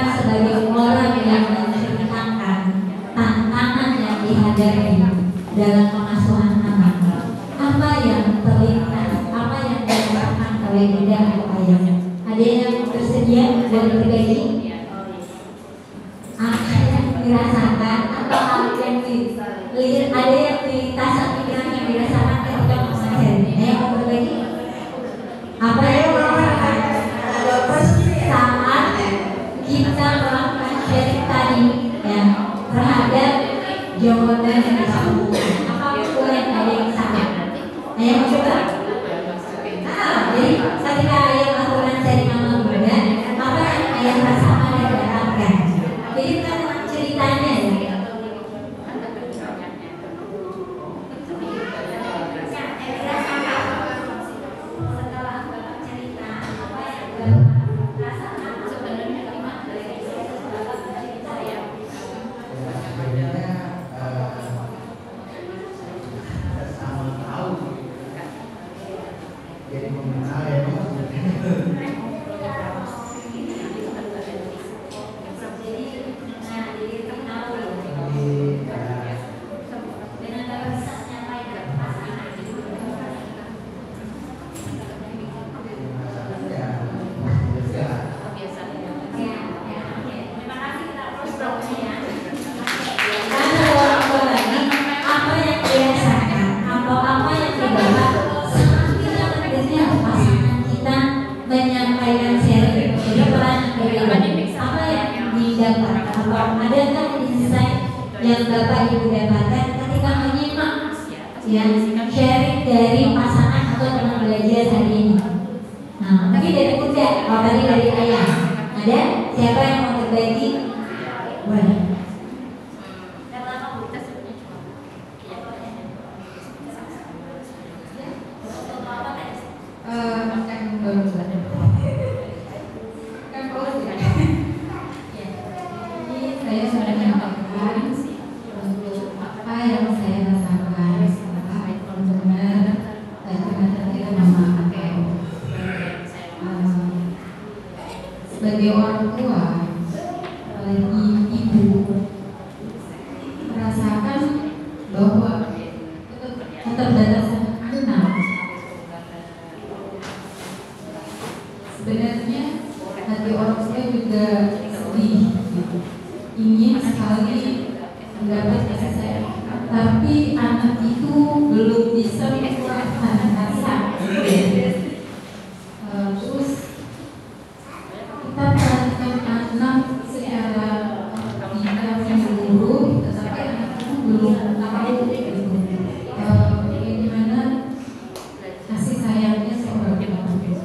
sebagai orang yang menceritakan tantangan yang dihadapi dalam pengasuhan anak, apa yang terlintas, apa yang dirasakan oleh bunda atau ayah? Ada yang bersedia dan berbagi? Apa yang dirasakan atau apa yang ada yang dilintas pikiran yang dirasakan ketika mengasuhan sharing? Ada yang berbagi? Apa yang dirasakan saat kita melakukan sharing tadi ya terhadap jawaban yang disebutkan? Apapun yang ada yang sama. Ayah mau coba? Jadi ketika ayah melakukan sharing sama bunda, apa yang ayah rasakan dan dapatkan? Jadi kan ceritanya ya. Yang Bapak Ibu dapatkan ketika menyimak ya sharing dari pasangan atau teman belajar hari ini. Nah, tapi dari bunda, kalau tadi dari ayah, ada siapa yang mau berbagi? Boleh. Sebagai orang tua, apalagi ibu, merasakan bahwa keterbatasan anak sebenarnya hati orang tua juga sedih, gitu. Ingin sekali mendapat kasih sayang, tapi anak itu belum bisa mengeluarkan rasa. Terus kita perhatikan anak secara tidak menyeluruh, tetapi anak itu belum tahu bagaimana kasih sayangnya seorang ibu.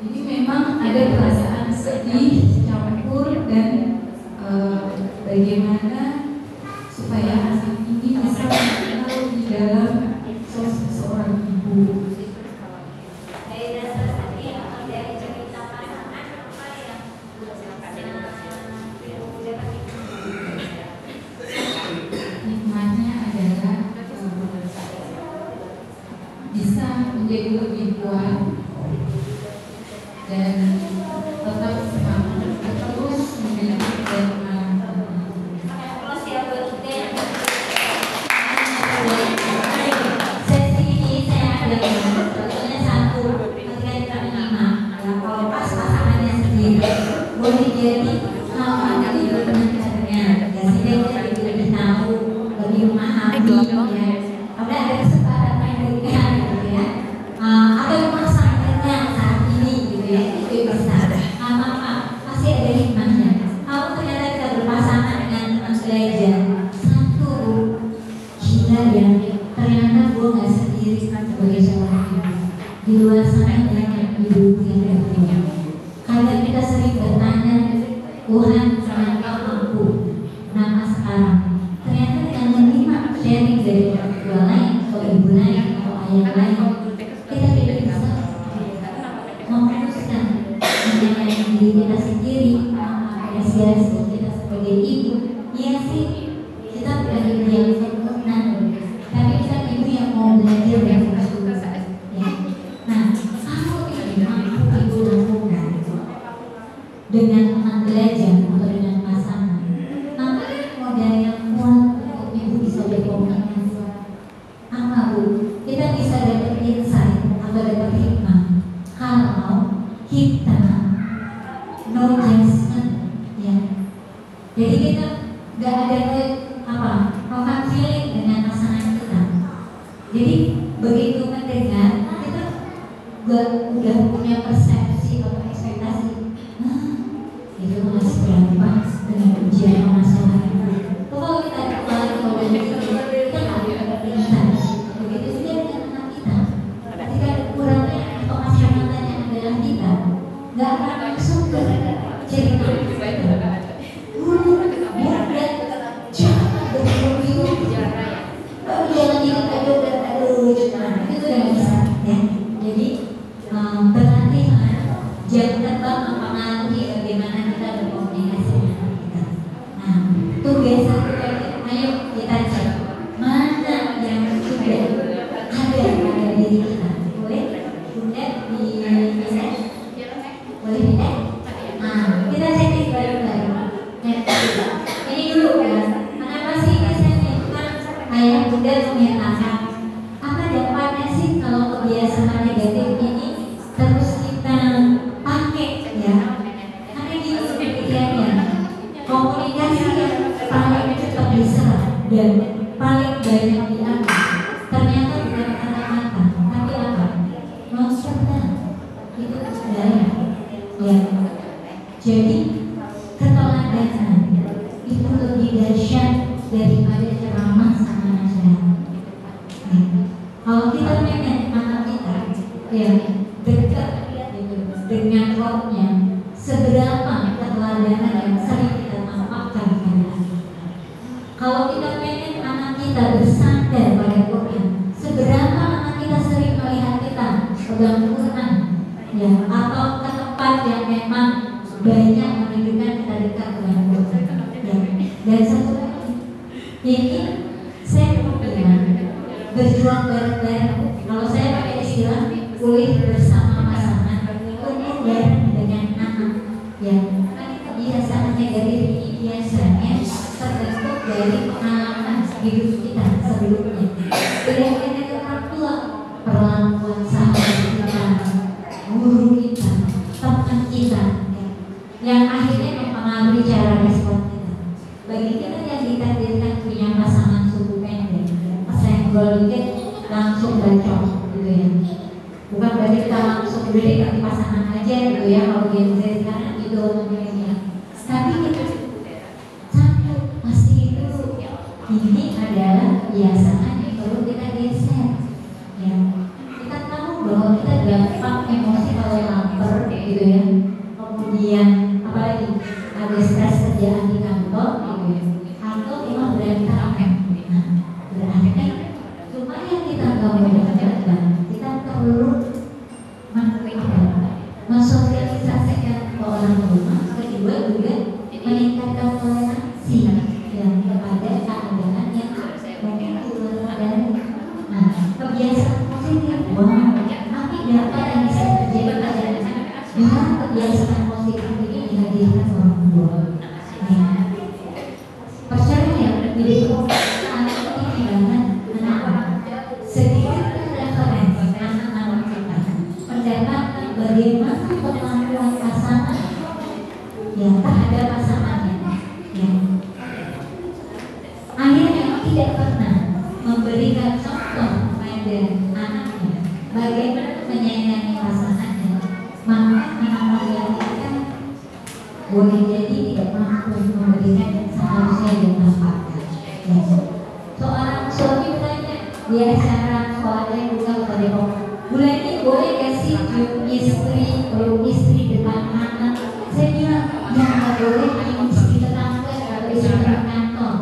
Jadi memang ada perasaan sedih campur dan bagaimana supaya anak ini bisa mengenal di dalam sosok seorang ibu. Nikmatnya adalah bisa menjadi lebih kuat dan tetap semangat terus mendidik dan Sesi ini saya ada contohnya satu ketika kita menyimak ya, kalau pas pasangannya sendiri boleh jadi hal yang tidak benar-benarnya ya sehingga kita jadi lebih tahu, lebih memahami ya. Ada kesempatan yang diberikan gitu ya, atau masalahnya saat ini gitu ya, itu bisa apa pasti ada hikmahnya. Kalau ternyata kita berpasangan dengan teman belajar satu gila ya, ternyata gue nggak sendiri sebagai seorang ibu. Di luar sana banyak ibu yang berbeda. Kadang kita sering bertanya, Tuhan ternyata mampu, kenapa sekarang? Ternyata dengan menyimak sharing dari orang tua lain atau ibu lain atau ayah lain, kita tidak bisa memutuskan menyayangi diri kita sendiri, mengapresiasi kita sebagai ibu. Iya sih, kita bukan ibu yang sempurna, tapi kita ibu yang mau belajar dan bersyukur ya. Nah, kalau ini mampu ibu lakukan dengan teman belajar atau dan paling banyak diambil ternyata bukan kata-kata tapi apa? Maksudnya itu budaya ya. Jadi keteladanan itu lebih dahsyat daripada ceramah sama nasihat. Kalau kita pengen anak kita ya dekat dengan rohnya, seberapa keteladanan yang sering kita tampakkan pada anak kita. Kalau kita pengen anak kita bersandar pada Quran, seberapa anak kita sering melihat kita pegang Quran ya, atau ke tempat yang memang banyak menunjukkan kita dekat dengan Quran ya. Dan satu lagi, ini saya mau bilang berjuang bareng-bareng. Kalau saya pakai istilah pulih bersama pasangan, tumbuh bareng dengan anak ya. Kebiasaan negatif ini biasanya terbentuk dari pengalaman hidup kita sebelumnya. Tidak hanya dari orang tua, perlakuan sahabat kita, guru kita, teman kita ya, yang akhirnya mempengaruhi cara respon kita. Bagi kita yang ditakdirkan punya pasangan suku pendek, senggol dikit langsung bacok gitu ya. Bukan berarti kita langsung beri tapi pasangan aja gitu ya. Kalau Gen Z sekarang gitu namanya. Tapi kita satu masih itu ini adalah kebiasaan yang perlu kita geser ya. Kita tahu bahwa kita gampang emosi kalau lapar gitu ya. Kemudian apalagi ada stres kerjaan di kantor gitu ya. Atau memang berantakan. Nah, berarti supaya kita nggak mendapatkan, kita perlu mensosialisasikan ke orang rumah. Kedua juga meningkatkan toleransi yang kepada keadaan yang mungkin keluar dari kebiasaan positif. Tapi data yang bisa terjadi pada dengan kebiasaan positif ini dihadirkan orang tua. Percaya ya, hidup anak ini banget. Sedikit referensi anak-anak kita mendapatkan bagaimana kemampuan pasangan yang terhadap pasangannya ya. Ayah yang tidak pernah memberikan contoh pada anaknya bagaimana menyayangi pasangannya, maka anak yang kita boleh jadi tidak mampu memberikan yang seharusnya dia dapatkan ya. Seorang suami bertanya di acara sekolahnya bukan pada bulan ini boleh gak sih istri peluk istri depan anak? Saya bilang ya nggak boleh hanya istri tetangga atau istri kantor.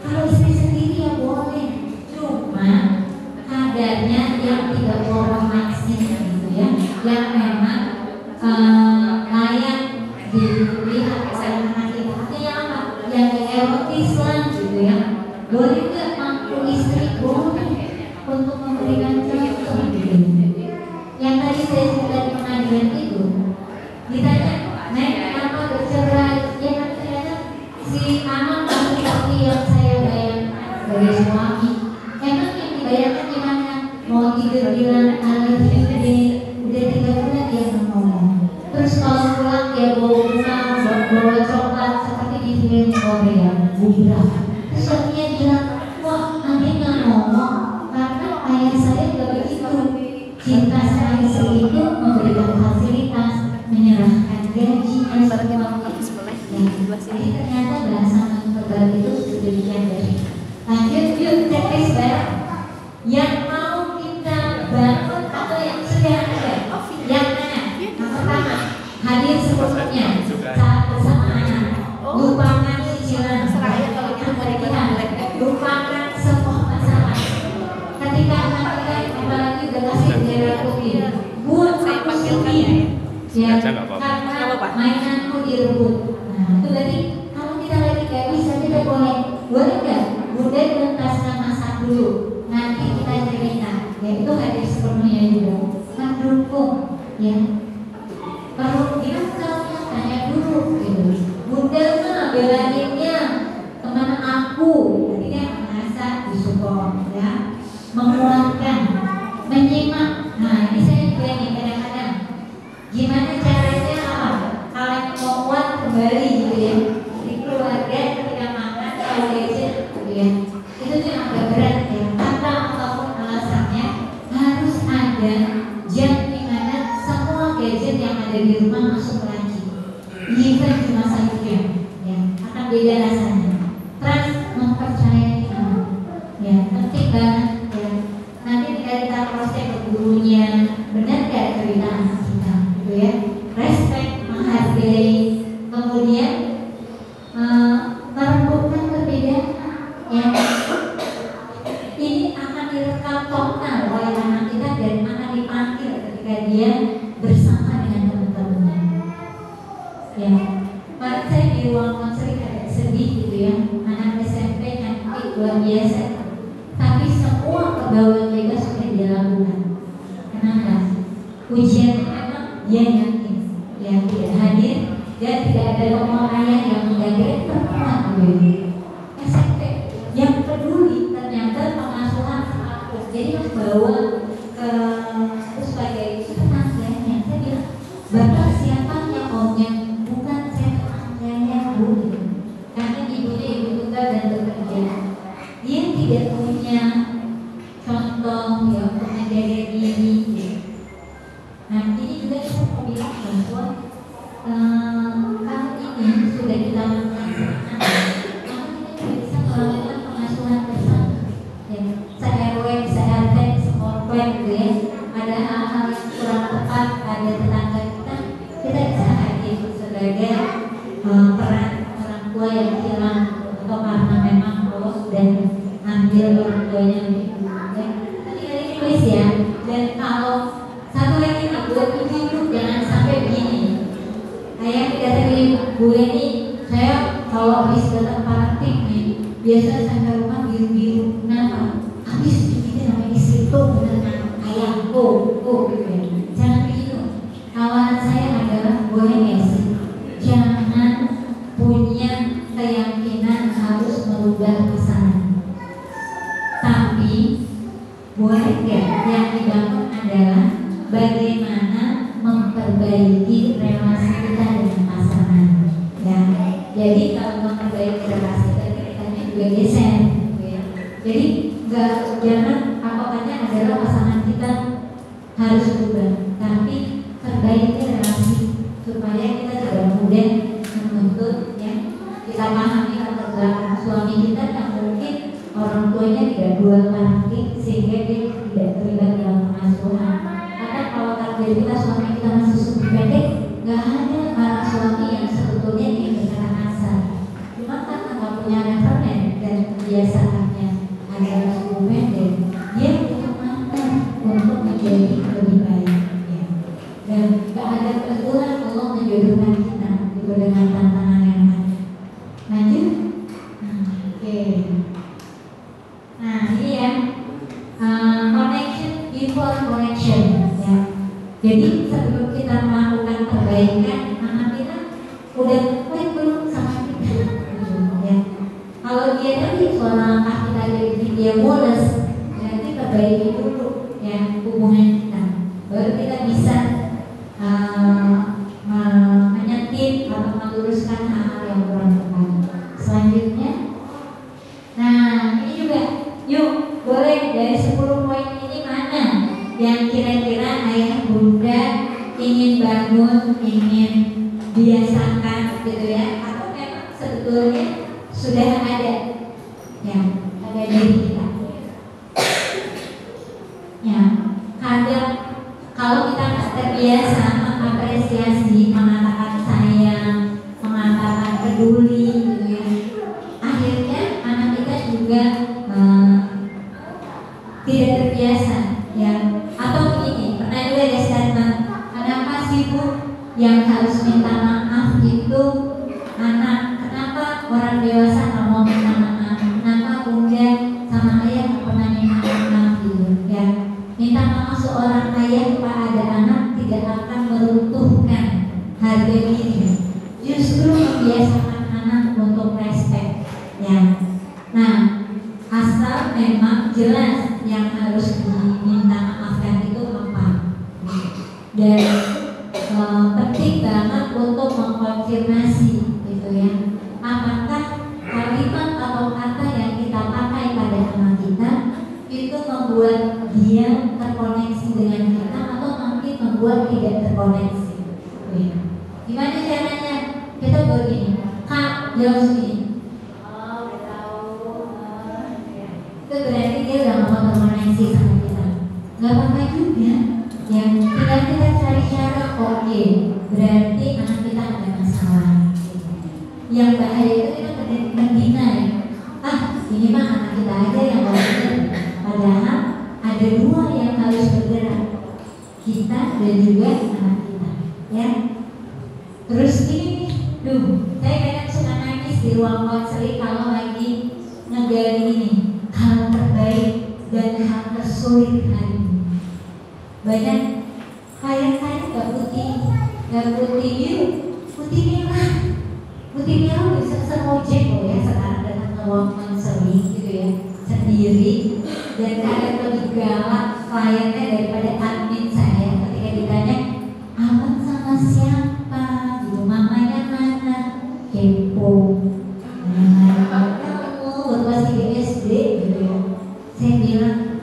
Kalau istri sendiri ya boleh, cuma kadarnya yang tidak romantis gitu ya, yang memang layak dilihat oleh anak kita. Artinya apa? Yang erotis lah gitu ya. Boleh nggak mampu istri boleh untuk memberikan contoh gitu. Yang tadi saya cerita di pengadilan itu ditanya, Nek kenapa bercerai? Ya kan ternyata si anak laki-laki yang saya bayangkan sebagai suami, emang yang dibayangkan gimana? Mau tidur bilang alif udah 3 bulan dia ngomong. Terus kalau pulang dia bawa bunga, bawa coklat seperti di film Korea, Bubra. Terus suaminya bilang, wah aneh nggak ngomong karena ayah saya nggak begitu. Cinta sama istri itu memberikan fasilitas, menyerahkan gaji, jadi ternyata bahasa verbal itu sedemikian dari. Lanjut yuk cek tes bareng. Yang mau kita bangun atau yang sudah ada? Yang mana? Yang pertama, hadir sepenuhnya saat bersama anak. Lupakan cicilan, lupakan semua masalah. Ketika anak kita apalagi udah kasih bendera putih, buat aku sendiri ya, karena mainanku direbut. Nah itu berarti kalau kita lagi gak bisa, kita boleh nggak bunda tuntaskan masak dulu, nanti kita cerita ya. Itu hadir sepenuhnya juga, mendukung ya. Kalau kita tanya dulu gitu, bunda mah belainnya teman aku, jadi dia merasa disupport ya, menguatkan, menyimak. Nah ini saya juga nih kadang-kadang gimana caranya apa kalian menguat kembali gitu ya di keluarga ketika makan. Kalau gadget beda rasanya. Trust, mempercayai anak, ya penting banget ya. Nanti kita proses ke gurunya, benar gak cerita anak kita, gitu ya. Respect, menghargai, kemudian merembukan perbedaan, ya. Ini akan direkam total oleh anak kita dan akan dipanggil ketika dia bersama dengan teman-temannya. Ya, Pak, saya di ruang konseling agak sedih gitu ya. Anak SMP cantik luar biasa, tapi semua kebawaan mereka sudah dia lakukan. Kenapa? Ujian memang dia yakin, yang tidak hadir dan tidak ada omong ayah yang menjaga perempuan gitu. SMP yang peduli ternyata pengasuhan aku. Jadi bawa ke sebagai tetangganya. Saya bilang, bapak siapanya omnya? Bukan, saya tetangganya bu. Karena ibunya ibu tunggal dan bekerja. Dia tidak punya contoh ya untuk menjaga diri. Nah ini juga saya mau bilang bahwa kalau ini sudah kita lakukan maka kita juga bisa melakukan pengasuhan bersama. Ya, se-RW, se-RT, se-komplek gitu ya. Ada hal-hal yang kurang tepat pada tetangga kita bisa hadir sebagai peran orang tua yang hilang atau karena memang Allah sudah ambil orang tuanya lebih dulu. Ya, tadi tulis ya. Dan kalau satu lagi nih buat ibu jangan sampai begini. Saya tidak tadi Bu Leni, saya kalau habis datang parenting nih biasa sampai rumah biru-biru. Kenapa? Habis begini sama istri tuh dengan ayahku, gitu ya. Jangan begitu. Tawaran saya adalah boleh nggak sih? Jangan punya keyakinan harus merubah pasangan. Tapi boleh nggak yang dibangun adalah bagaimana memperbaiki relasi kita dengan pasangan. Ya, jadi kalau memperbaiki relasi kita juga geser. Ya. Jadi jangan patokannya adalah pasangan kita harus berubah, tapi perbaiki relasi supaya kita tidak mudah menuntut. Ya, kita pahami latar belakang suami kita yang mungkin orang tuanya tidak dual parenting sehingga dia tidak terlibat dalam pengasuhan. Karena kalau takdir kita suami kita masih super pendek, nggak ada para suami yang sebetulnya ingin berkata kasar. Cuma karena nggak punya referen dan kebiasaannya adalah super pendek, dia butuh mantan untuk menjadi lebih baik. Ya. Dan nggak ada kebetulan Allah menjodohkan kita itu dengan tantangan yang ada. Lanjut. Oke. Nah ini ya connection before connection ya. Jadi sebelum kita melakukan perbaikan, anak kita udah baik belum sama kita ya. Kalau dia tadi suara langkah kita jadi dia mules, berarti perbaiki dulu ya hubungan kita, baru kita bisa menyentil atau meluruskan hal-hal yang kurang tepat. Selanjutnya, nah ini juga, yuk boleh dari 10 poin ini mana yang kira-kira ayah bunda ingin bangun, ingin biasakan gitu ya, atau memang sebetulnya sudah ada ya pada diri kita. Ya, kadang kalau kita nggak terbiasa mengapresiasi, mengatakan sayang, mengatakan peduli gitu ya, akhirnya anak kita juga tidak terbiasa ya. Atau begini, pernah juga ada statement, kenapa sih Bu yang harus minta maaf itu anak? Kenapa orang dewasa nggak mau minta maaf? Kenapa bunda sama ayah nggak pernah minta maaf gitu ya? Minta maaf seorang ayah kepada anak tidak akan meruntuhkan harga diri, justru membiasakan anak untuk respect ya. Nah, asal memang jelas yang harus diminta maafkan itu apa. Dan penting banget untuk mengkonfirmasi gitu ya, apakah kalimat atau kata yang kita pakai pada anak kita itu membuat dia terkoneksi dengan kita atau mungkin membuat tidak terkoneksi. Gimana caranya? Kita begini, Kak, jauh sini. nggak apa-apa juga. Yang tinggal kita cari cara, oke, berarti anak kita ada masalah. Yang bahaya itu kita mendinai, ini mah anak kita aja yang benar. Padahal ada dua yang harus bergerak, kita dan juga anak kita, ya. Terus ini, saya kadang suka nangis di ruang konseling kalau lagi ngegali ini hal terbaik dan hal tersulit hari ini. Banyak klien-klien gak putih biru, putih merah bisa semojek loh ya sekarang datang ke ruang konseling gitu ya sendiri, dan kadang lebih galak kliennya daripada admin saya ketika ditanya abang sama siapa gitu, mamanya mana, kepo, waktu masih di SD gitu ya. Saya bilang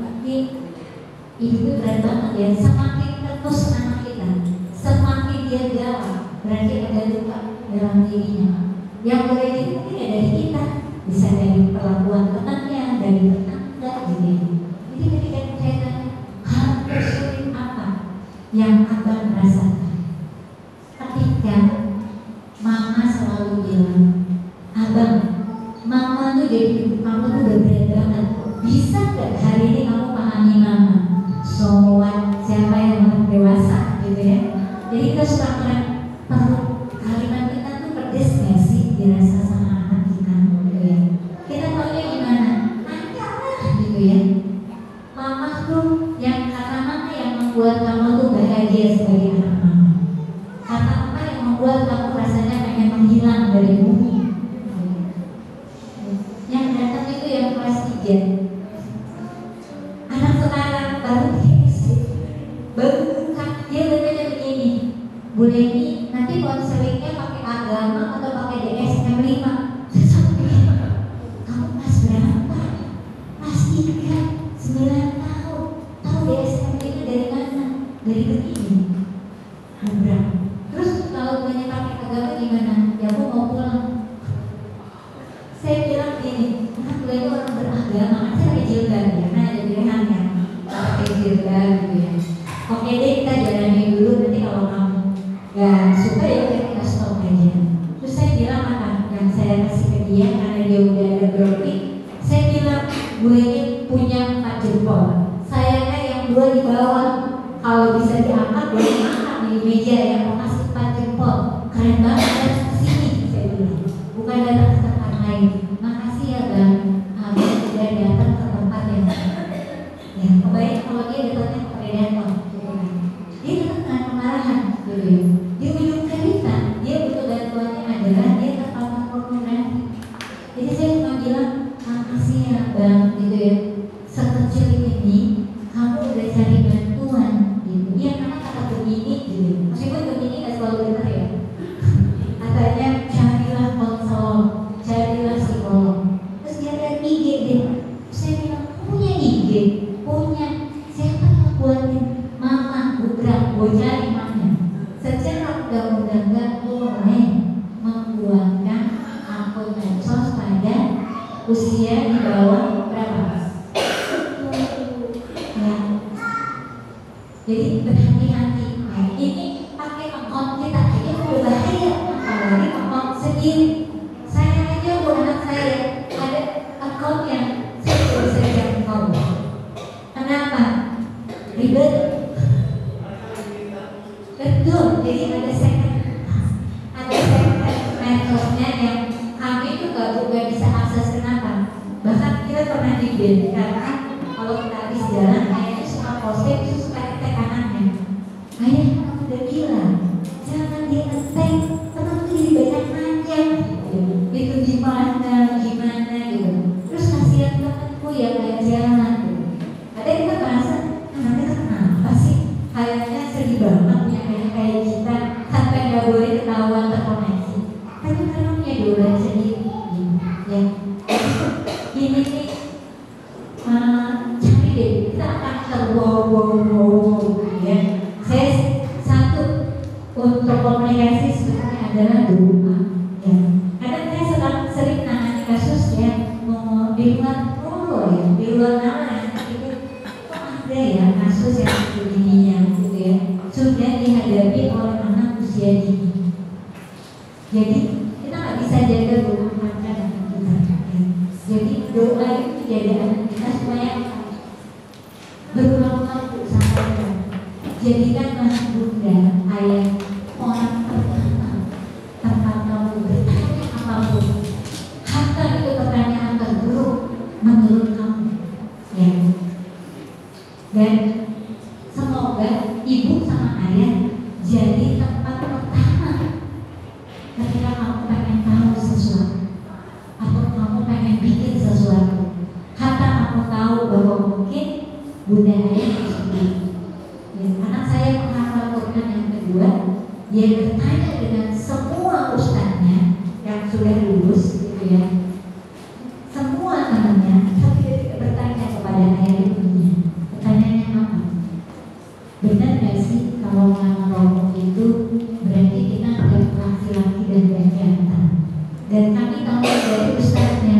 itu berat banget ya, semakin terus anak kita semakin dia galak berarti ada luka dalam dirinya. Yang boleh itu mungkin ya dari kita, bisa dari perlakuan temannya, dari tetangga gitu. Jadi ketika saya tanya hal tersulit apa yang abang rasakan, ketika mama selalu bilang, abang, mama tuh jadi ibu kamu tuh udah berat banget, bisa gak hari ini kamu pahami mama? So what? Siapa yang orang dewasa gitu ya. Jadi kita suka ngeliat perlu kalimat kita tuh pedes gak sih dirasa sama anak kita gitu ya. Kita taunya gimana? Ayolah gitu ya. Mama tuh yang kata mama yang membuat kamu tuh bahagia sebagai anak mama. Kata mama yang membuat kamu rasanya pengen menghilang dari bumi. Yang datang itu yang kelas 3. Anak sekarang baru buka, dia bertanya begini, Bu Leni, nanti konselingnya pakai agama atau pakai DSM 5? Saya sampai, kamu kelas berapa? Kelas 3, 9 tahun. Tahu DSM itu dari mana? Dari begini. Berapa? Terus kalau tanya pakai agama gimana? Ya aku mau pulang. Saya bilang gini, anak gue itu orang beragama, saya pakai jilbab ya, karena ada pilihan ya, pakai jilbab gitu ya. Oke deh, kita jalani dulu, nanti kalau kamu gak suka ya kita stop aja. Terus saya bilang apa yang saya kasih ke dia karena dia udah ada grounding. Saya bilang gue ini punya 4 jempol, sayangnya yang 2 di bawah. Kalau bisa diangkat boleh angkat di meja yang mau kasih 4 jempol. Keren banget ya kesini, saya bilang. Bukan datang ke tempat lain. Makasih ya bang, abang sudah datang ke tempat yang ya kebaik kalau dia datangnya ke predator. Dia tetap dengan kemarahan gitu ya. Di ujung cerita dia butuh bantuannya adalah dia terpapar pornografi. Jadi saya cuma bilang makasih ya bang gitu ya, sekecil ini kamu udah cari bantuan gitu. Iya karena kata begini gitu, meskipun begini gak selalu benar ya. Katanya carilah konselor, carilah psikolog. Terus dia lihat IG deh. Saya bilang punya IG, punya. Siapa yang buatin? Mama, bukan, gue cari mana. Secara undang-undang gak boleh membuatkan akun medsos pada usia di bawah berapa? Ya. Jadi berhati-hati. Nah, ini pakai akun kita ini berbahaya, apalagi akun sendiri. Saya aja buat anak saya ada akun yang saya bisa jangkau. Kenapa? Ribet. Betul, jadi ada second metodenya yang kami juga bisa akses. Kenapa? Bahkan kita pernah di-ban karena kalau kita habis jalan kayaknya suka posting itu suka ngetek anaknya. Ayah kamu udah bilang jangan dia ngetek, teman tuh jadi banyak nanya itu gimana gitu. Terus kasihan temanku yang kayak jalan gitu. Ada kita bahasa anaknya kenapa sih kayaknya sedih banget punya kayak kita sampai nggak boleh ketahuan terkoneksi. Tapi karena punya dolar sendiri ya. Ini nih cari deh, kita akan terwowo ya. Saya satu untuk komunikasi sebenarnya adalah doa ya. Kadang saya sering nangani kasus ya, mau di luar ya, di luar nama itu kok ada ya kasus dihadapi oleh anak usia dini. Jadi kita nggak bisa jaga 24 jam anak kita. Ya. Jadi doa itu jaga anak kita supaya berulang-ulang sampaikan. Jadikanlah bunda, ayah, orang pertama tempat kamu bertanya apapun. Harta itu pertanyaan terburuk menurut kamu. Ya. Dan semoga ibu sama ayah jadi tempat pertama ketika kamu pengen tahu sesuatu atau kamu pengen bikin sesuatu. Harta kamu tahu bahwa mungkin bunda ayah seperti ya, anak saya menghafal Quran yang kedua, dia bertanya dengan semua ustadznya yang sudah lulus gitu ya, semua temannya, tapi dia tidak bertanya kepada ayah ibunya. Pertanyaannya apa? Benar gak sih kalau melarang rokok itu berarti kita ada laki-laki dan jantan? Dan kami tahu dari ustadznya,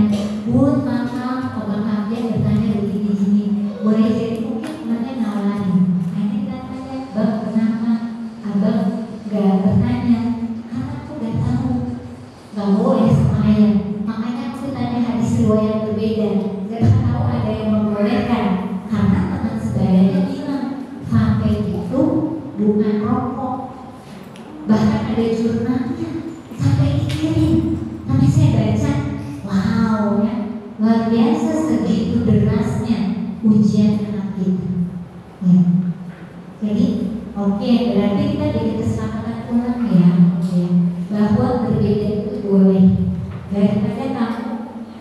Bun, maaf, obat dia bertanya begini-gini, boleh jadi mungkin temannya nawarin. Hanya kita tanya, Bang, kenapa abang gak bertanya? Karena aku udah tahu gak boleh sama ayah. Makanya aku tanya hadis riwayat berbeda. Gak tahu ada yang membolehkan. Karena teman sebayanya bilang vape itu bukan rokok. Bahkan ada jurnalnya sampai dikirim. Tapi saya baca, wow ya, luar biasa segitu derasnya ujian anak kita. Ya. Jadi oke, berarti kita jadi kesepakatan ulang ya, bahwa berbeda itu boleh. Daripada kamu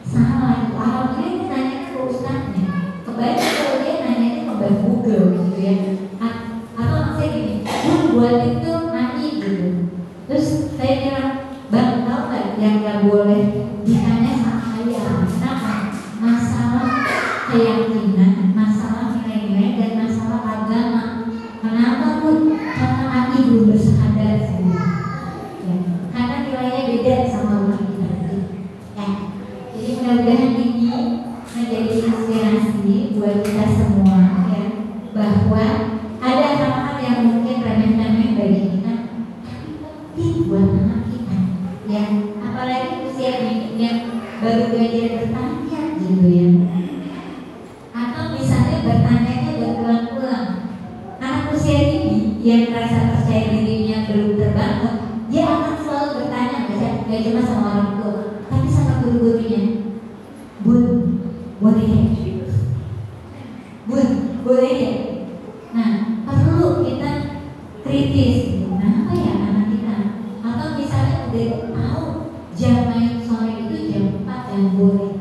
salah, alhamdulillah kita nanya ke ustadznya. Kebanyakan kalau dia nanya ke Google gitu ya. Atau maksudnya gini, buat itu nanti gitu. Terus saya bilang, Bang, tahu nggak yang nggak boleh ditanya sama ayah? Kenapa? Masalah keyakinan, masalah nilai-nilai dan masalah agama. Kenapa pun? Karena kami belum bersahadat ya. Karena nilainya beda sama orang kita. Ya. Jadi mudah-mudahan ini menjadi inspirasi buat kita semua ya, bahwa ada hal-hal yang mungkin remeh-temeh bagi kita, tapi penting buat anak kita. Ya, apalagi usia ini yang baru belajar bertanya gitu ya. Atau misalnya bertanyanya berulang-ulang. Anak usia ini yang rasa percaya dirinya belum terbangun, dia akan selalu bertanya, gak cuma sama orang tua, tapi sama guru-gurunya. Bun, boleh ya? Bun, boleh ya? Nah, perlu kita kritis. Kenapa ya anak kita? Atau misalnya udah tahu jam main sore itu jam 4 dan boleh,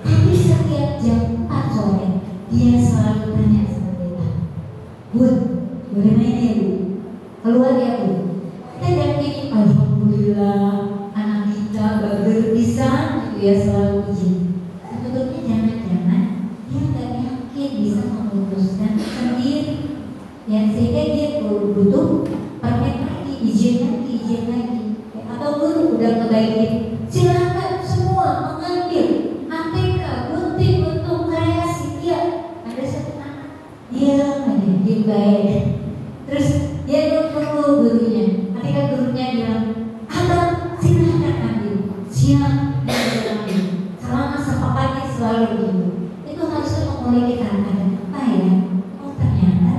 tapi setiap jam 4 sore dia selalu tanya sama kita, Bun, boleh main ya Bu? Keluar ya Bu? Kita dampingi, alhamdulillah anak kita bager bisa gitu ya, selalu izin. Sebetulnya jangan-jangan dia nggak yakin bisa memutuskan sendiri ya, sehingga dia butuh permen lagi, izin lagi. Atau guru udah ngebaikin, silakan semua mengambil ATK, gunting, bentuk, kreasi. Dia ada satu anak, dia baik. Terus dia nunggu gurunya. Ketika gurunya bilang, abang silakan ambil, siap dia ambil. Selama sepakatnya selalu begitu. Itu harusnya memulai kita ada apa ya? Oh ternyata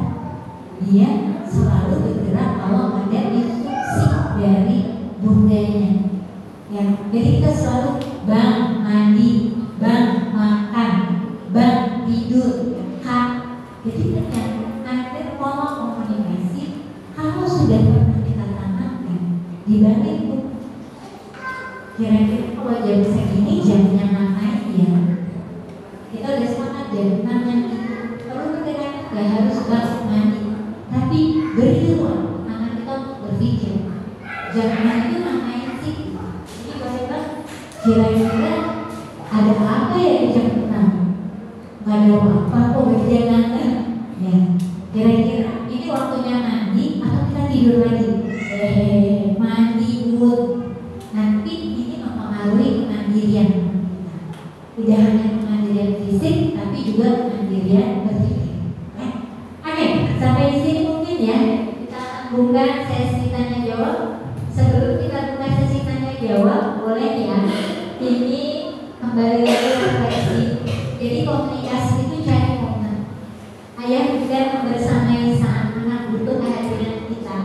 dia selalu bergerak kalau ada instruksi dari bundanya. Ya, jadi kita selalu bang mandi, bang makan, bang tidur, kak. Jadi ada pola komunikasi kalau sudah pernah kita tanamkan dibanding kira-kira kalau jam segini jamnya ngapain ya? Kita udah sepakat jam 6 nanti. Kalau kita nggak harus bangun mandi, tapi beri ruang anak kita untuk berpikir. Jam itu ngapain sih? Ini boleh banget. Kira-kira ada apa ya di jam 6? Gak ada apa kok berjalan kan? Ya. Kira-kira ini waktunya mandi atau kita tidur lagi? Mandi mood. Nanti ini mempengaruhi kemandirian. Tidak hanya kemandirian fisik, tapi juga kemandirian berpikir. Oke, sampai di sini mungkin ya. Kita akan buka buka sesi tanya jawab. Sebelum kita buka sesi tanya jawab, boleh ya ini kembali lagi refleksi. Jadi komunikasi itu cari momen. Ayah juga membersamai saat anak butuh kehadiran kita,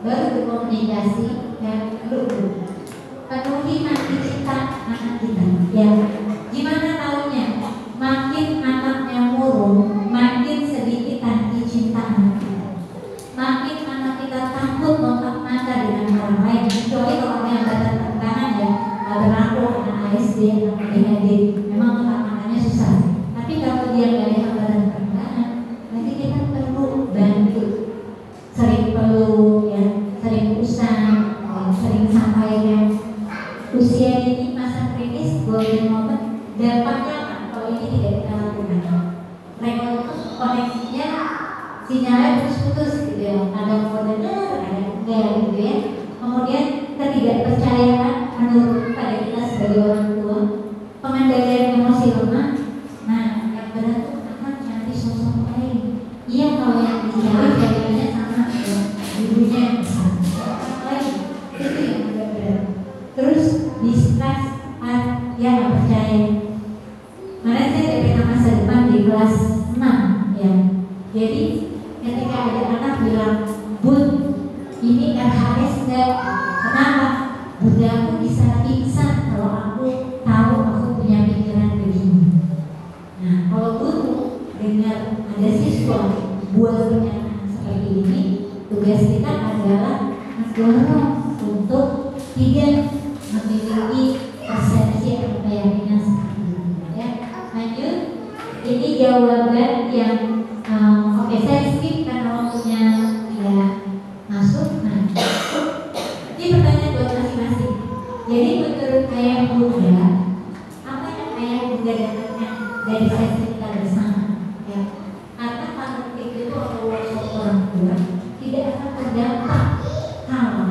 baru berkomunikasi dan berhubung. Penuhi hati cinta anak kita. Ya, gimana taunya? Makin anaknya murung, makin sedikit hati cinta anak kita. Makin anak kita takut kontak mata dengan orang lain, kecuali kalau yang ada tekanan ya, berlaku anak ASD, anak ADHD, memang kontak matanya susah. Tapi kalau dia nggak ada hambatan tekanan, nanti kita perlu bantu, sering peluk, ya, sering usang, sering sampaikan. Usia ini masa kritis, golden moment, dampaknya apa kalau ini tidak kita lakukan? Rekor itu koneksinya sinyalnya putus-putus gitu ya, ada mau dengar, ada enggak gitu ya. Kemudian ketidakpercayaan menurut pada kita sebagai orang tua, pengendalian emosi lemah. Nah, yang benar tuh akan cari sosok lain. Iya, kalau yang dicari jawabannya sama ya, ibunya yang besar, orang lain itu yang agak berat. Terus distrust, dia nggak percaya. Mana saya DPK masa depan di kelas 6 ya. Jadi ketika ada anak bilang, Bun, ini RHS enggak? Kenapa? Bunda aku bisa pingsan kalau aku tahu aku punya pikiran begini. Nah, kalau guru dengar ada siswa buat pernyataan seperti ini, tugas kita adalah mendorong untuk tidak memiliki persepsi atau keyakinan seperti ini. Ya, lanjut. Ini jawaban yang oke, saya skip karena waktunya tidak masuk. Nah, ini pertanyaan buat masing-masing. Jadi menurut ayah bunda, apa yang ayah bunda dapatkan dari sesi kita bersama? Ya, karena praktik itu atau workshop orang tua tidak akan berdampak kalau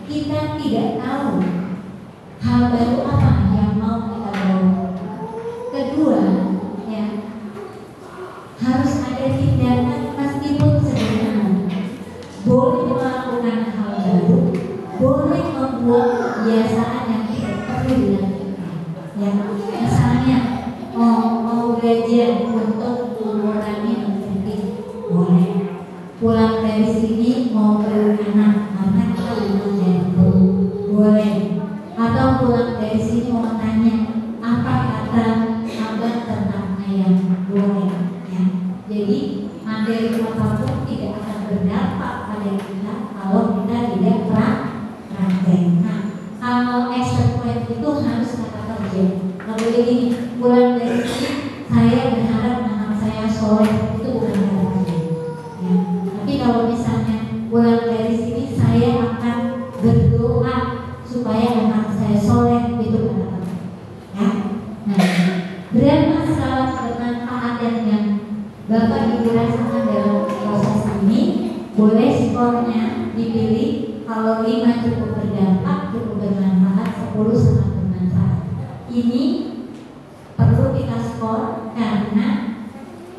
kita tidak tahu hal baru apa yang mau kita bawa. Kedua, ya, harus ada tindakan meskipun sederhana. Boleh melakukan hal baru, boleh membuat kebiasaan yang tidak perlu dilakukan. Ya, misalnya mau belajar untuk mengurangi mengkritik, boleh. Pulang dari sini mau peluk anak karena kita belum jantung, boleh. Atau pulang dari sini mau tanya apa kata abang tentang ayam, boleh. Ya. Jadi materi apapun tidak akan berdampak pada kita kalau kita tidak praktek. Nah, kalau action plan itu harus kata kerja. Kalau begini, pulang dari sini saya berharap anak saya soleh, itu bukan kata kerja. Ya. Tapi kalau misalnya pulang dari sini saya akan berdoa supaya anak saya soleh, itu kata kerja. Ya. Nah, berapa salah bermanfaat yang Bapak Ibu rasakan dalam proses ini? Boleh skornya dipilih. Kalau 5 cukup berdampak, cukup bermanfaat, 10 sangat bermanfaat. Ini perlu kita skor karena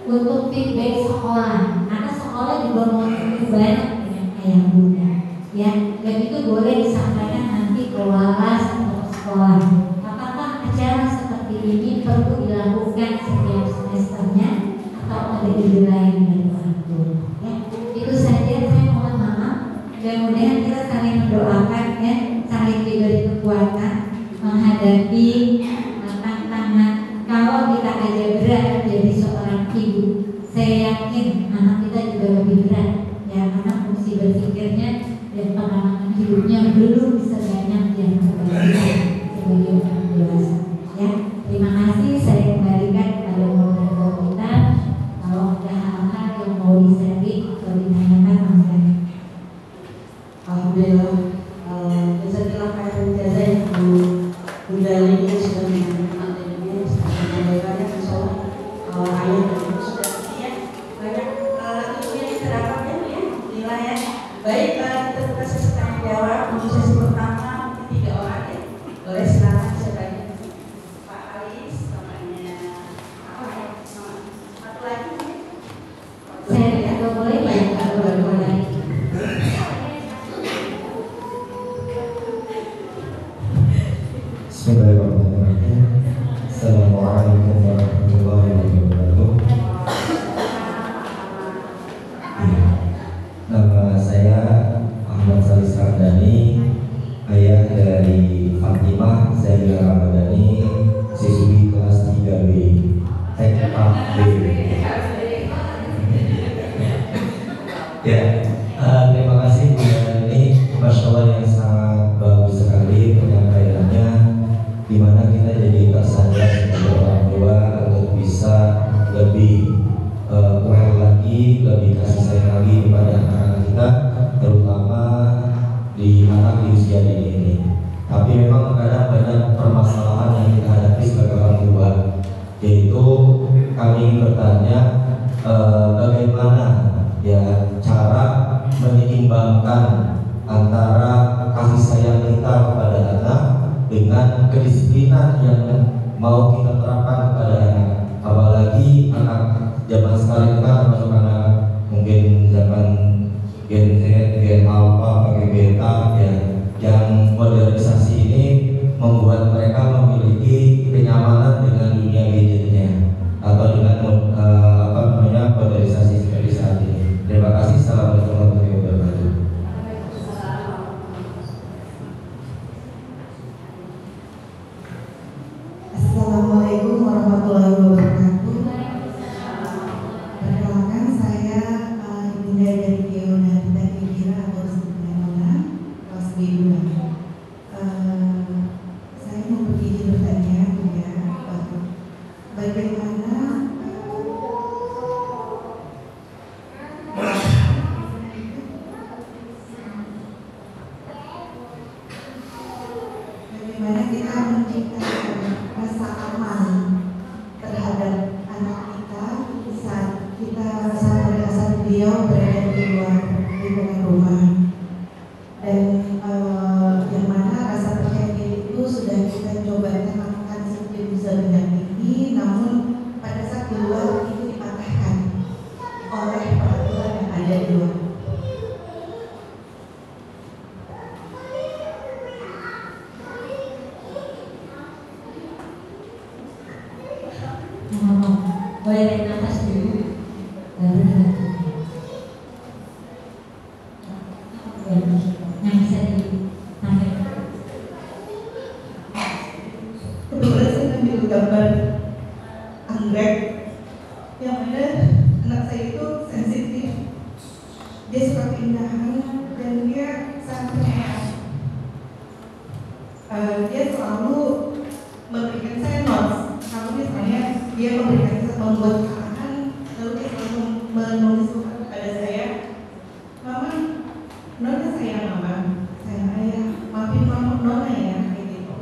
untuk feedback sekolah, karena sekolah juga mau banyak dengan ayah bunda, ya, dan itu boleh disampaikan nanti ke walas atau sekolah. Apakah acara seperti ini perlu dilakukan setiap semesternya atau ada ide lain dari orang tua? Ya, itu saja. Saya mohon maaf. Mudah-mudahan kita saling mendoakan, ya, saling diberi kekuatan menghadapi tantangan. Kalau kita aja berat jadi seorang ibu, saya yakin anak kita juga lebih berat, ya, karena fungsi berpikirnya dan pengalaman hidupnya belum sebanyak yang sebagai orang dewasa. Ya, terima kasih. Saya kembalikan kepada moderator kita. Kalau ada hal-hal yang mau di-sharing atau ditanyakan, maka alhamdulillah, jazakallah khairan jazaa yang Bunda ini sudah memberikan materinya, sudah menyampaikannya, insyaallah ayah dan ibu sudah ya banyak ilmu yang terdapat ya, alhamdulillah ya. Baik, kita buka sesi tanya jawab. Untuk sesi pertama mungkin 3 orang ya. Boleh silakan sebagai Pak Alis, namanya apa ya? Satu lagi. saya tidak boleh ya, kalau boleh. Ya, terima kasih Bu. Ini Masya Allah yang sangat bagus sekali penyampaiannya, dimana kita jadi tersadar sebagai orang tua untuk bisa lebih aware lagi, lebih kasih sayang lagi kepada anak-anak kita, terutama di anak di usia dini ini. Tapi memang kadang banyak permasalahan yang kita hadapi sebagai orang tua, yaitu kami ingin bertanya bagaimana ya cara menyeimbangkan antara kasih sayang kita kepada anak dengan kedisiplinan yang mau kita terapkan kepada anak, apalagi anak zaman sekarang kita termasuk anak mungkin zaman Gen Z, Gen Alpha, pakai Beta ya, yang modernisasi ini membuat mereka memiliki kenyamanan dengan dunia gadgetnya atau dengan modernisasi seperti saat ini. Terima kasih. Assalamualaikum warahmatullahi wabarakatuh. Assalamualaikum warahmatullahi wabarakatuh. Perkenalkan, saya Ibunda dari Fiona Kira atau Nona kelas B2. Saya mau begini bertanya, ya, bagaimana kita menciptakan rasa aman terhadap anak kita saat beliau berada di luar lingkungan rumah, dan yang mana rasa percaya diri itu sudah kita coba tanamkan sebanyak ini, namun pada saat keluar itu dipatahkan oleh peraturan yang ada di luar. Boleh naik nafas dulu, baru yang bisa ditampilkan. Kebetulan saya ambil gambar anggrek yang mana anak saya itu sensitif, dia suka keindahan dan dia sangat penyayang. Dia selalu memberikan saya notes. Kalau misalnya dia membuat kesalahan, lalu dia selalu menulis kepada saya, "Mama, Nona sayang Mama, sayang Ayah, maafin Mama Nona ya," gitu.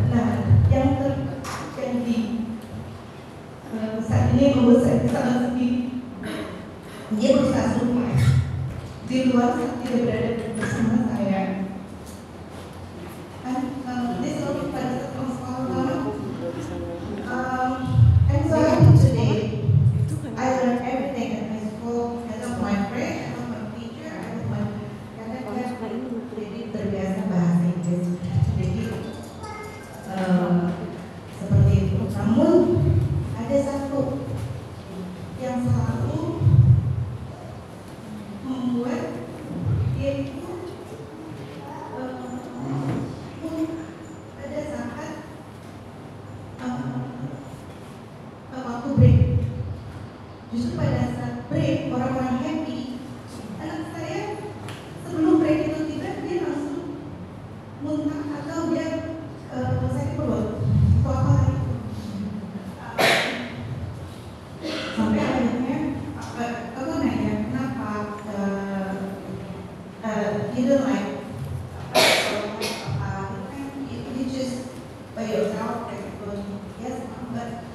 Nah, yang terjadi saat ini membuat saya sangat sedih. Dia berusaha supaya di luar saat tidak berada bersama saya. Dia selalu pada saat sekolah, I'm so happy today. I learned everything at my school. I love my friend, I love my teacher, I love my jadi terbiasa bahasa Inggris. Jadi seperti itu. Namun ada satu yang selalu membuat dia itu ada saat waktu break. Justru pada saat break orang-orang happy, anak saya sebelum break itu tiba dia langsung muntah atau dia sakit perut atau apa itu. Sampai akhirnya aku nanya kenapa you don't like you just by yourself, like yes, but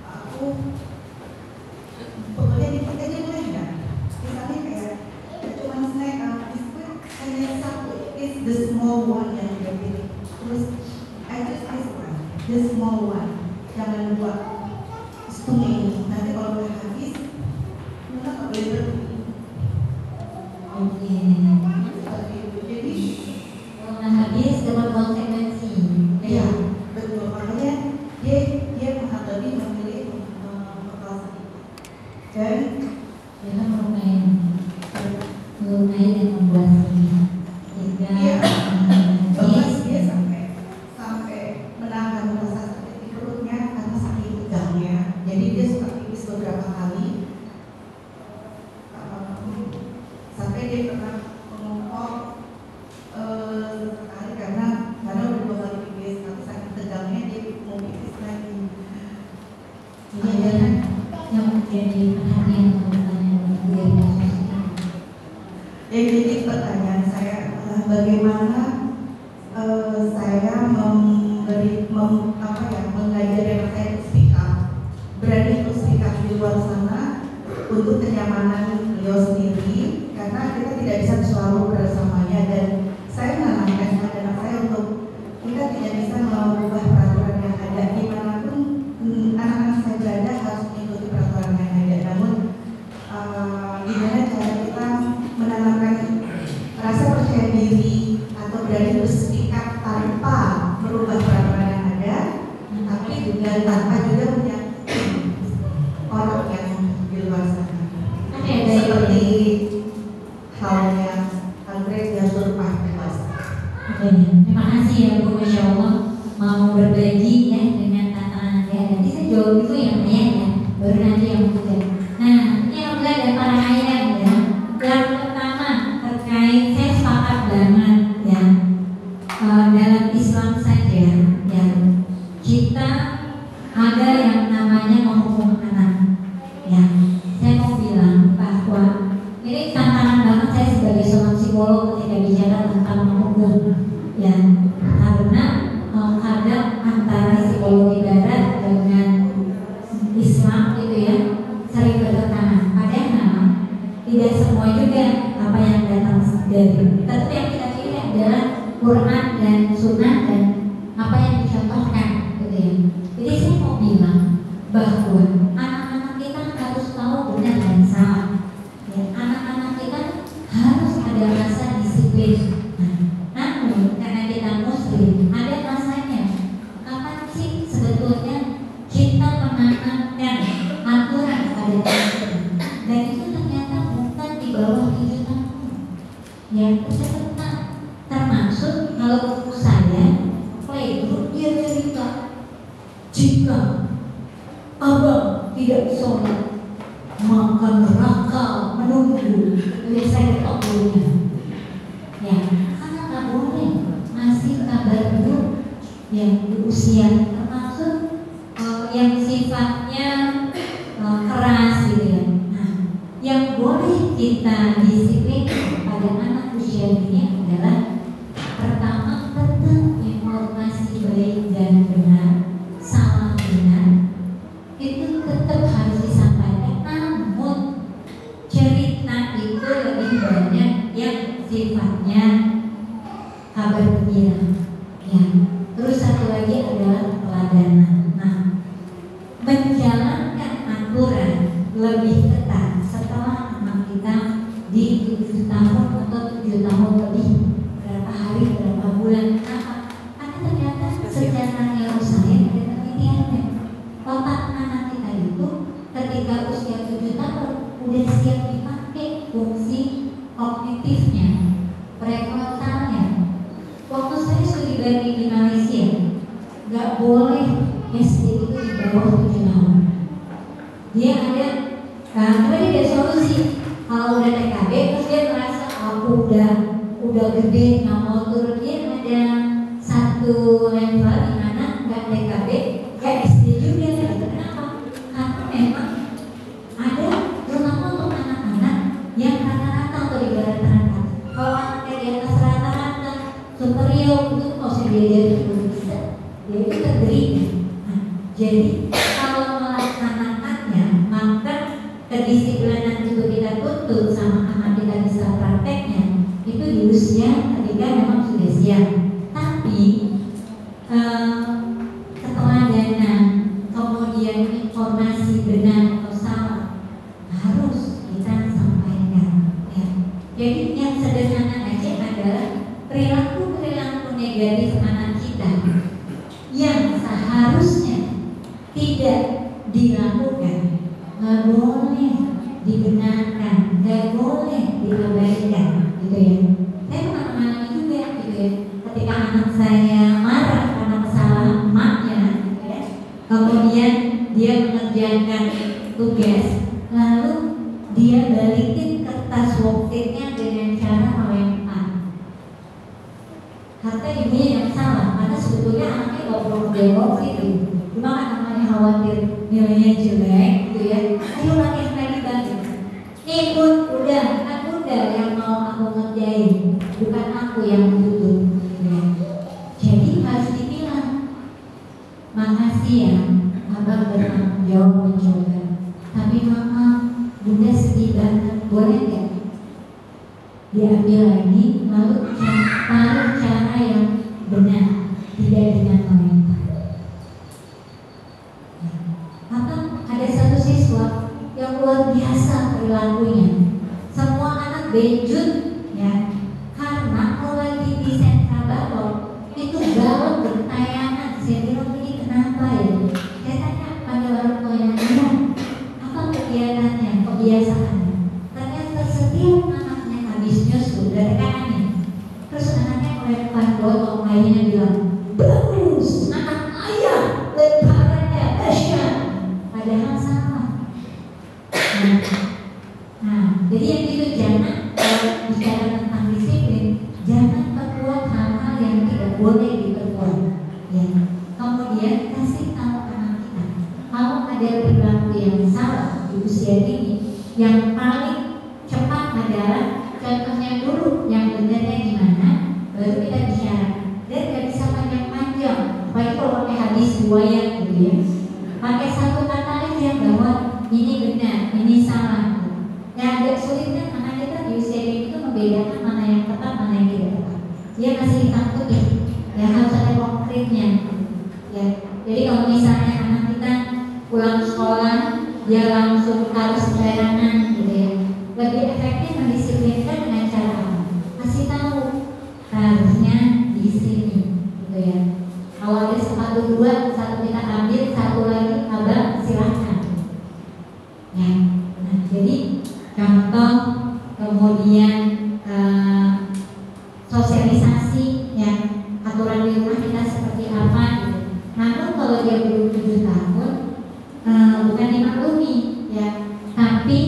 aku pokoknya dikit aja boleh nggak? Misalnya kayak cuma snack biskuit hanya satu, it's the small one yang dia pilih. Terus I just this one, the small one, jangan buat setengah ini. Nanti kalau udah habis, Nona nggak boleh berhenti. Oke. Seperti itu. Jadi Kalau habis dengan konsekuensi. iya, betul. Makanya dia lebih memilih kekerasan itu. Dan Kita melukai dan membuasi. Sehingga iya, bahkan habis. dia sampai menahan rasa sakit di perutnya karena saking tegangnya. jadi perhatian atau pertanyaan dari sosial? Jadi pertanyaan saya adalah bagaimana saya mengajari anak saya untuk speak up, berani untuk speak up di luar sana untuk kenyamanan beliau sendiri, karena kita tidak bisa selalu bersamanya. Dan saya menanamkan pada anak saya untuk kita tidak bisa mengubah peraturan yang ada dimanapun anak-anak saya berada, harus mengikuti peraturan yang ada. Namun gimana cara kita menanamkan rasa percaya diri atau berani berspeak up tanpa merubah peraturan yang ada, tapi juga tanpa juga menyakiti orang yang di luar sana. Seperti halnya Andre yang surpah kelas. Terima kasih ya Bu, Masya Allah mau berbagi ya dengan tantangan Anda. Nanti saya jawab dulu yang ayah ya, baru nanti yang muda. Nah, ini alhamdulillah ada para ayah ya. Yang pertama terkait, saya sepakat banget ya, dalam Islam saja ya, kita ada yang namanya menghukum anak ya. Saya mau bilang bahwa ini tantangan banget saya sebagai seorang psikolog ketika bicara tentang menghukum ya, karena kadang antara psikologi barat dengan Islam gitu ya sering bertentangan. Padahal tidak semua juga apa yang datang dari tentu yang kita pilih adalah Quran dan Sunnah dan apa yang dicontohkan gitu ya. Jadi saya mau bilang bahwa anak-anak kita harus tahu benar dan salah ya. Anak-anak kita harus ada rasa disiplin. Namun karena kita muslim ada masanya kapan sih sebetulnya kita menanamkan aturan pada kita, dan itu ternyata bukan di bawah 7 tahun ya. Peserta termasuk kalau buku saya playgroup, dia cerita jika abang tidak sholat maka neraka menunggu. Jadi saya ketok dulunya ya, karena nggak boleh ngasih kabar buruk yang di usia, termasuk yang sifatnya keras gitu ya. Nah, yang boleh kita disiplin pada anak usia ini adalah pertama, tetap informasi baik dan benar, salah benar itu tetap harus disampaikan. Namun cerita itu lebih banyak yang sifatnya kabar gembira ya. Terus satu lagi adalah teladanan. Nah, menjalankan aturan lebih ketat setelah anak kita di 7 tahun atau 7 tahun lebih, berapa hari, berapa bulan. Kenapa? Karena ternyata secara neuroscience ada penelitiannya. Otak anak kita itu ketika usia 7 tahun udah siap dipakai fungsi kognitifnya, prefrontalnya. Waktu saya studi banding di Malaysia, nggak boleh SD itu di bawah 7 tahun. Dia ada, karena dia ada solusi. Kalau udah TKB terus dia merasa aku udah gede nggak mau turun, dia ada satu level di mana nggak TKB kayak SD juga gitu. Kenapa? Karena memang ada terutama untuk anak-anak yang rata-rata atau di bawah rata-rata. Kalau anaknya di atas rata-rata superior itu nggak usah diajarin dulu, bisa dia itu terderita. Nah, jadi kalau melaksanakannya maka kedisiplinan itu kita tuntut sama anak kita bisa prakteknya itu di usia ketika memang sudah siap. Tapi keteladanan kemudian informasi benar atau salah harus kita sampaikan ya. Jadi yang sederhana aja adalah perilaku negatif anak kita yang seharusnya tidak dilakukan nggak boleh dibenarkan, nggak boleh diabaikan gitu ya. Saya pernah mengalami juga gitu ya, ketika anak saya marah karena kesalahan emaknya gitu ya, kemudian dia mengerjakan tugas lalu dia balikin kertas worksheetnya dengan cara melempar. Kata ibunya yang salah, karena sebetulnya anaknya nggak perlu ngerjain worksheet gitu. Cuma kan namanya khawatir nilainya jelek gitu ya, ayo bukan aku yang tutup. Jadi harus dibilang, makasih ya, abang bertanggung jawab mencoba. Tapi maaf, bunda sedih banget, boleh nggak diambil lagi, lalu cara yang benar, tidak dengan melempar. Ada satu siswa yang luar biasa perilakunya. Semua anak benjut ya, karena kalau lagi di sentra balok itu galon bertayangan. Saya bilang ini kenapa ya? Saya tanya pada orang tuanya, apa kegiatannya, kebiasaannya? Ternyata setiap anaknya habis nyusu dari kanannya, terus anaknya melempar botol, lainnya bilang bagus, anak ayah lemparannya dahsyat. Padahal sama. Nah, jadi yang itu jangan, kalau bicara tentang disiplin, jangan perbuat hal-hal yang tidak boleh diperbuat. Ya. Kemudian kasih tahu anak kita, kalau ada perilaku yang salah di usia ini, yang paling cepat adalah contohnya dulu yang benarnya gimana, baru kita bicara. Dan gak bisa panjang-panjang, apalagi kalau pakai hadis riwayat gitu ya. Pakai satu kata aja bahwa ini benar, ini salah. Yang agak sulit kan anak kita di usia itu membedakan mana yang tepat, mana yang tidak tepat. Dia masih hitam putih, ya harus ada konkretnya. Ya, jadi kalau misalnya anak kita pulang sekolah, dia langsung harus sembarangan, gitu ya. Lebih efektif mendisiplinkan dengan cara apa? Kasih tahu harusnya di sini, gitu ya. Kalau ada sepatu dua, satu kita ambil, satu lagi abang silahkan. Ya, nah jadi contoh, kemudian sosialisasi, ya aturan di rumah kita seperti apa. Gitu. Namun kalau dia belum 7 tahun, bukan dimaklumi, ya, tapi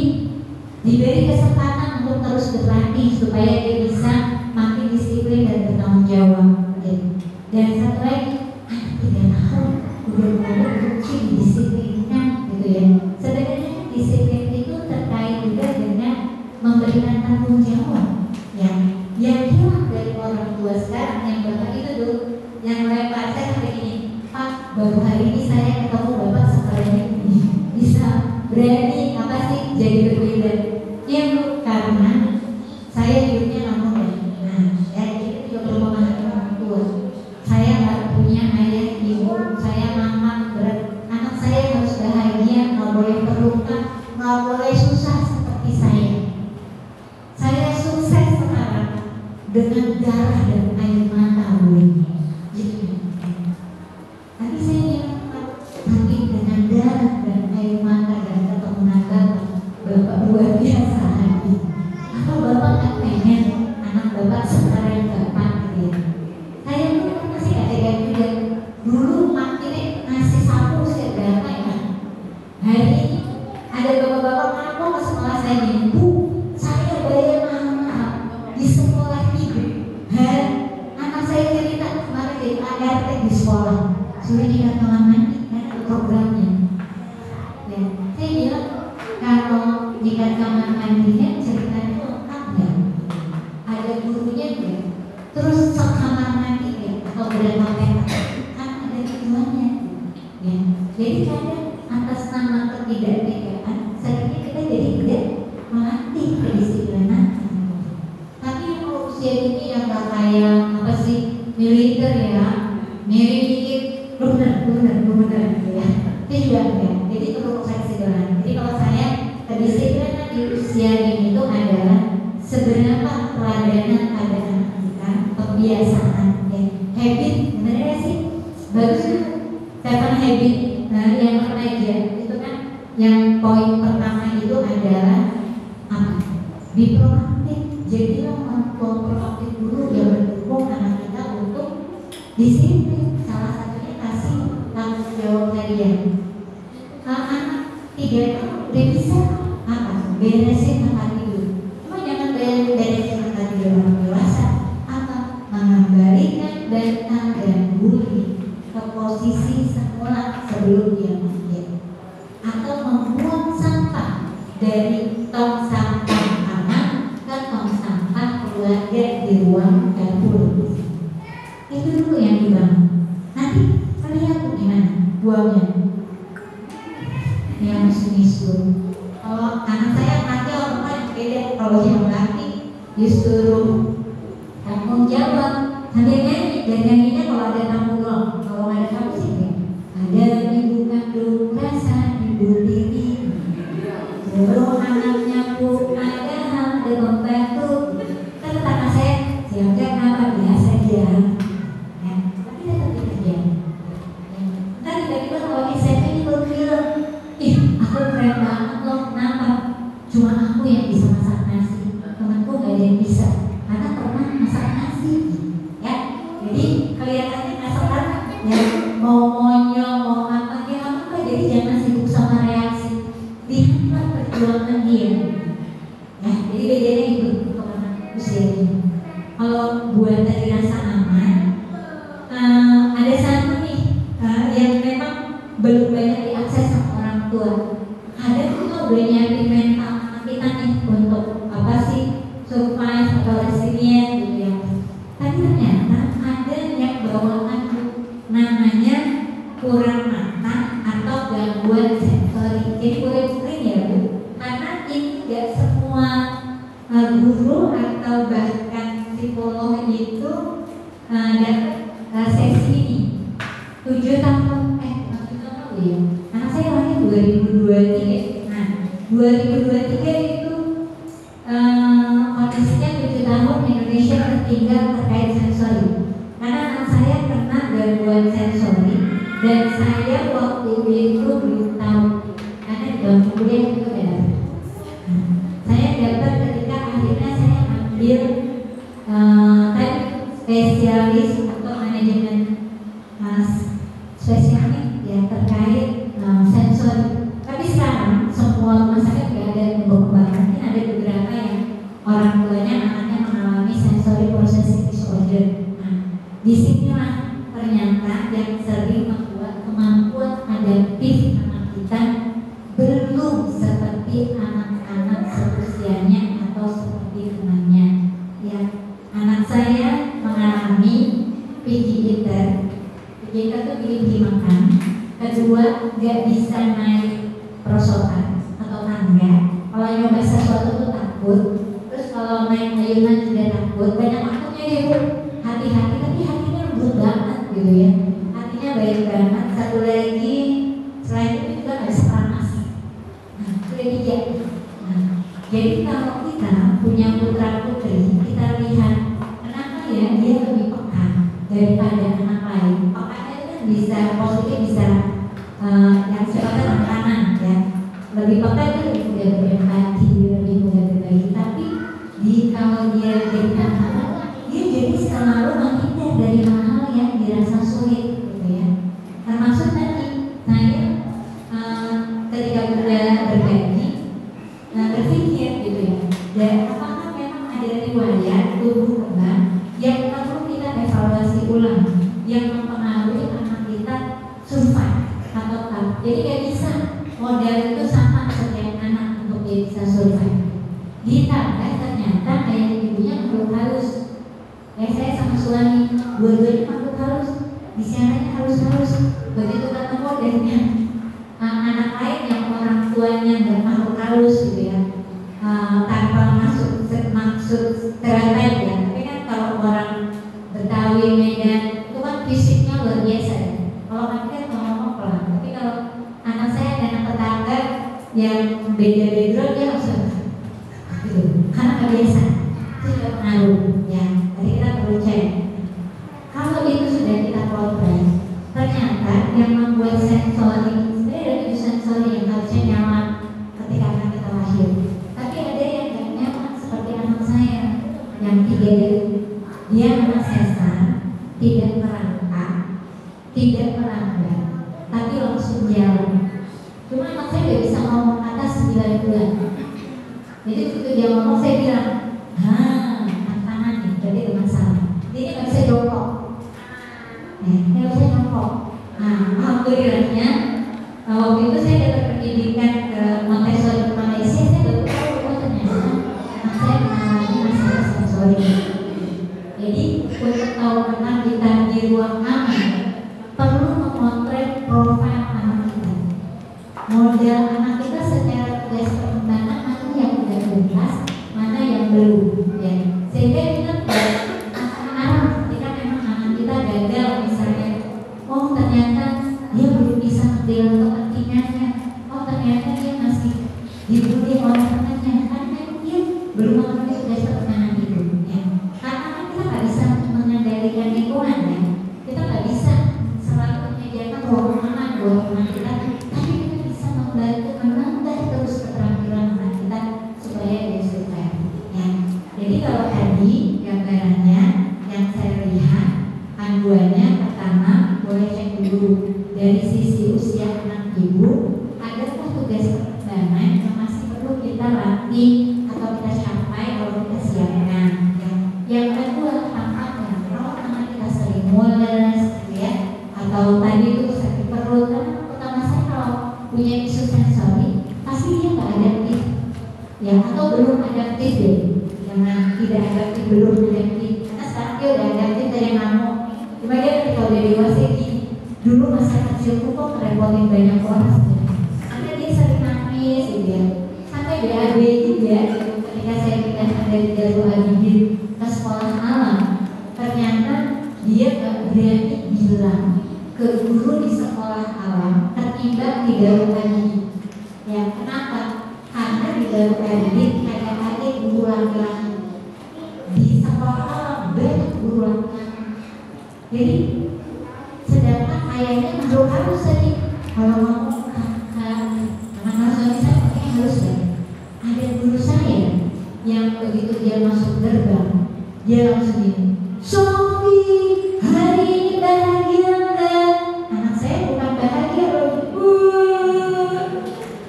diberi kesempatan untuk terus berlatih supaya dia bisa makin disiplin dan bertanggung jawab. Gitu. Dan satu lagi, anak 3 tahun udah mulai fungsi didisiplinkan, gitu ya. Sebenarnya disiplin itu terkait juga dengan memberikan tanggung jawab, ya. Yang hilang dari orang tua sekarang yang bapak itu dulu, yang lempar saya sampai gini, Pak, baru hari ini saya ketemu bapak sekarang ini bisa berani apa sih jadi berbeda. Ya Bu, karena saya hidupnya langsung ya. Nah, ya itu juga perlu memahami orang tua. Saya nggak punya ayah ibu, saya mama berat. Anak saya harus bahagia, nggak boleh terluka, nggak boleh susah seperti saya. Saya sukses sekarang dengan darah dan air mata Bu. Gitu. Tapi saya bilang, tapi dengan darah dan air mata dan ketemuan Bapak luar biasa hati. Apa Bapak nggak pengen anak Bapak sekarang Bapak gitu ya? Saya dulu masih gak tega juga. Dulu makin ngasih sapu usia berapa ya? Hari ini ada bapak-bapak ngaku ke sekolah saya nih, Bu, saya bayar mahal-mahal di sekolah ibu. Anak saya cerita kemarin jadi ART di sekolah. Sudah tidak kamar mandi kan programnya. Ya, saya bilang kalau jika kamar mandinya ceritanya lengkap ya, ada gurunya ya, terus sekamar mandi ya, atau berapa perak kan ada tujuannya ya. Jadi kadang atas nama ketidaktegaan seringnya kita jadi tidak melatih kedisiplinan. Tapi kalau usia ini yang gak kayak apa sih militer ya, mirip dikit benar ya. Itu juga ya. Jadi perlu saya sederhana. Jadi kalau saya kedisiplinan di usia ini itu adalah seberapa teladanan pada anak kita, kebiasaan, ya, habit, benar ya sih? Bagus kan? 7 habit, yang remaja itu kan, yang poin pertama itu adalah apa? Be proaktif. Jadilah orang tua proaktif dulu yang mendukung anak kita untuk disiplin. Salah satunya kasih tanggung jawab kalian. Anak 3 tahun udah bisa apa? Beresin tempat tidur. Cuma jangan beresin tempat tidur orang dewasa. Apa? Mengembalikan bantal dan guling ke posisi semula sebelum dia mati. Atau membuang sampah dari tong sampah anak ke tong sampah keluarga di ruang dapur. Itu dulu yang dibangun. Nanti kalian tuh gimana buangnya? Yang miskin. Kalau anak saya nanti orang beda. Kalau yang laki disuruh tanggung jawab sambil nyanyi, dan nyanyinya kalau ada tamu doang. Kalau nggak ada tamu sih ada ibu kandung rasa ibu tiri, suruh anaknya bu ada membantu. Kan kata saya siapa kenapa biasa aja, ya tapi tetap bekerja. Ntar tiba-tiba kalau saya ini berpikir, ih aku keren banget loh, kenapa? Cuma aku yang bisa masak nasi, temanku nggak ada yang bisa karena pernah masak nasi, ya. Jadi kelihatannya masakan ya mau monyong mau apa dia apa, jadi jangan sibuk sama reaksi, lihatlah perjuangan dia. Ya jadi bedanya itu untuk anak usia ini. Kalau buat tadi rasa aman, ada satu nih yang memang belum banyak diakses sama orang tua. Ada tuh udah nyiapin mental anak kita nih untuk apa sih, survive atau resilient gitu ya. Tapi ternyata ada yang bawaan namanya kurang matang atau gangguan sensori. Jadi boleh mungkin ya Bu, karena ini tidak semua guru atau bahkan psikolog itu dapat sesi ini. 7 tahun lalu ya. Anak saya lahir 2023. Nah, 2023 itu kondisinya 7 tahun Indonesia tertinggal terkait sensori. Karena anak saya kena gangguan sensori dan saya waktu itu belum tahu, karena di bangku kuliah itu beda. Saya dapat ketika akhirnya saya ambil tadi spesialis atau manajemen spesialnya ya terkait sensori. Tapi sekarang semua rumah sakit tidak ada yang berkembang. Mungkin ada beberapa yang orang tuanya anaknya mengalami sensory processing disorder. Disinilah ternyata yang sering membuat kemampuan adaptif anak kita belum seperti anak-anak seusianya atau seperti temannya. Ya, anak saya mengalami picky eater. Picky eater itu pilih makan. Kedua, nggak bisa naik perosotan atau tangga. Kalau nyoba sesuatu tuh takut. Terus kalau naik ayunan juga takut. Banyak takutnya ya Bu. Hati-hati, tapi hatinya lembut banget gitu ya. Hatinya baik banget. Satu lagi, selain itu juga nggak bisa panas. Nah, itu yang tiga. Nah, jadi kalau kita punya putra putri, kita lihat kenapa ya dia lebih peka daripada anak lain. Pekanya itu kan bisa positif, bisa yang sifatnya makanan ya. Lebih peka itu lebih mudah berempati, lebih mudah berbagi. Tapi kalau dia jadi anak, dia jadi selalu menghindar dari hal yang dirasa sulit gitu ya. Termasuk tadi saya ketika sudah berbagi berpikir gitu ya, dan apakah memang ada riwayat tumbuh kembang yang perlu kita evaluasi ulang yang mempengaruhi anak kita survive atau tak. Jadi gak bisa modal itu sama setiap anak untuk dia bisa survive. Ditambah ternyata ayah ibunya makhluk halus. Saya sama suami dua-duanya makhluk halus, bicaranya halus-halus. Begitu ketemu dengan anak lain yang orang tuanya nggak makhluk halus gitu ya, tanpa maksud stereotip ya. Tapi kan kalau orang Betawi, Medan itu kan fisiknya luar biasa ya. Kalau kami kan ngomong pelan. Tapi kalau anak saya dan anak tetangga yang beda background dia langsung gitu, karena nggak biasa. Itu juga pengaruh ya. Jadi kita perlu cek. Kalau itu sudah kita program, ternyata yang membuat sensori, sebenarnya ada 7 sensori yang harusnya nyala ketika anak kita lahir. Tapi ada yang nggak nyala seperti anak saya yang 3 dia anak sesar, tidak merangkak, tidak melambat, tapi langsung jalan. Cuma anak saya nggak bisa ngomong atas 9 bulan. Jadi ketika dia ngomong saya bilang, tangan nih, jadi ada masalah. Dia nggak bisa jongkok. Nggak bisa jongkok. Alhamdulillahnya waktu itu saya dapat pendidikan ke Montessori ke Malaysia. Saya baru tahu ternyata anak saya mengalami masalah sensori. profil anak kita, model anak kita secara tugas perkembangan mana yang udah jelas, mana yang belum, ya. Sehingga kita anak ketika memang anak kita gagal misalnya, oh ternyata dia belum bisa ngambil kepentingannya, oh ternyata dia masih dibully oleh temannya karena dia belum mengerti tugas perkembangan itu, ya. Karena kita nggak bisa mengendalikan lingkungan, ya. Kita nggak bisa selalu menyediakan ruang aman buat anak kita, tapi kita bisa membantu menambah terus keterampilan anak kita supaya dia sukses, ya. Jadi kalau tadi gambarannya yang saya lihat panduannya pertama boleh cek dulu dari sisi usia anak ibu, adakah tugas perkembangan yang masih perlu kita latih atau kita capai kalau kita siapkan, ya. Yang kedua tampaknya kalau anak kita sering mules, ya, atau tadi itu sakit perut, karena pertama saya kalau punya isu sensori pasti dia nggak adaptif, ya, atau belum adaptif deh. Jangan tidak adaptif, belum adaptif, karena sekarang dia udah adaptif dari ngamuk. Cuma dia ketika udah dewasa gini, dulu masa kecilku kok ngerepotin banyak orang sebenarnya. Sampai dia sering nangis gitu, ya. Sampai BAB juga gitu. Ketika saya pindah dari Darul Abidin ke sekolah alam, ternyata dia gak berani bilang ke guru di sekolah alam ketimbang di Darul Abidin. Ya, kenapa? Karena di Darul Abidin ada guru laki-laki, di sekolah alam banyak guru laki-laki. Jadi sedangkan ayahnya makhluk halus tadi, kalau ngomong kakak, anak suami saya pakai halus ya. Ada guru saya yang begitu dia masuk gerbang, dia langsung gini, Sofi, hari ini bahagia enggak? Anak saya bukan bahagia loh.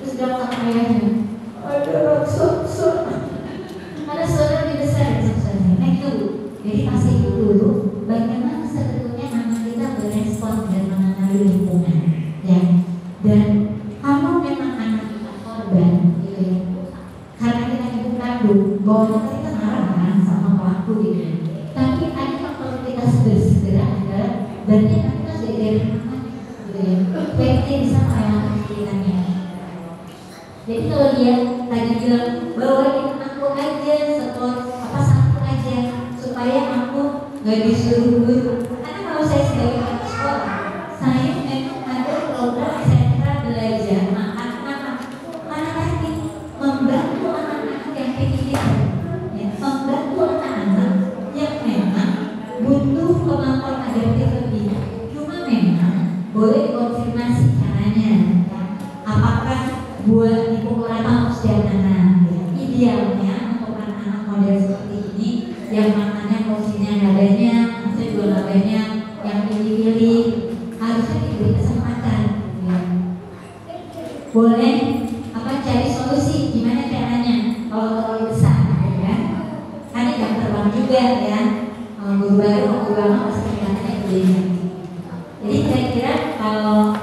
Terus datang ayahnya, ada sok. Ada suara lebih besar dari suaranya. Nah itu, jadi pasti itu dulu. Bagaimana sebetulnya anak kita berespon dan mengenali lingkungan, ya. Dan kalau memang anak kita korban, gitu ya, karena kita ibu kandung, bahwa kita marah sama pelaku gitu. Tapi ada yang perlu kita segera adalah berarti kita sudah dari namanya, gitu ya. PT bisa melayani ceritanya. Jadi kalau dia tadi bilang bawain aku aja setor apa satu aja supaya aku nggak disuruh guru. Karena kalau saya sebagai anak sekolah, saya memang ada program sentra belajar makan. Karena tadi membantu anak-anak yang pikir, ya, membantu anak-anak yang memang butuh kemampuan adaptif lebih. Cuma memang boleh dikonfirmasi caranya, ya. Apakah buat dipukul rata setiap anak, ya. Idealnya untuk anak-anak model seperti ini yang makannya porsinya nadanya, maksudnya dua nadanya yang pilih-pilih, harusnya diberi kesempatan, ya. Boleh apa cari solusi gimana caranya kalau terlalu besar, ya. Kan jam terbang juga, ya. Guru baru guru lama pasti katanya bedanya. Jadi kira-kira kalau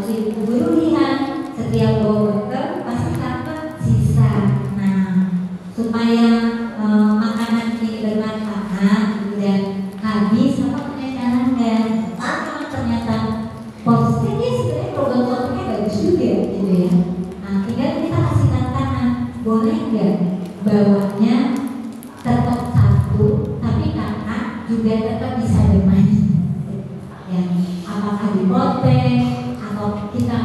ibu guru lihat setiap bawa pasti dapat sisa. Nah, supaya makanan ini bermanfaat dan habis, apa punya cara enggak? Kalau ternyata porsinya sebenarnya program-programnya bagus juga, gitu ya. Nah, tinggal kita kasih tantangan, boleh nggak bawanya tetap satu, tapi kakak juga tetap bisa bermain. Ya, apakah dipotong atau kita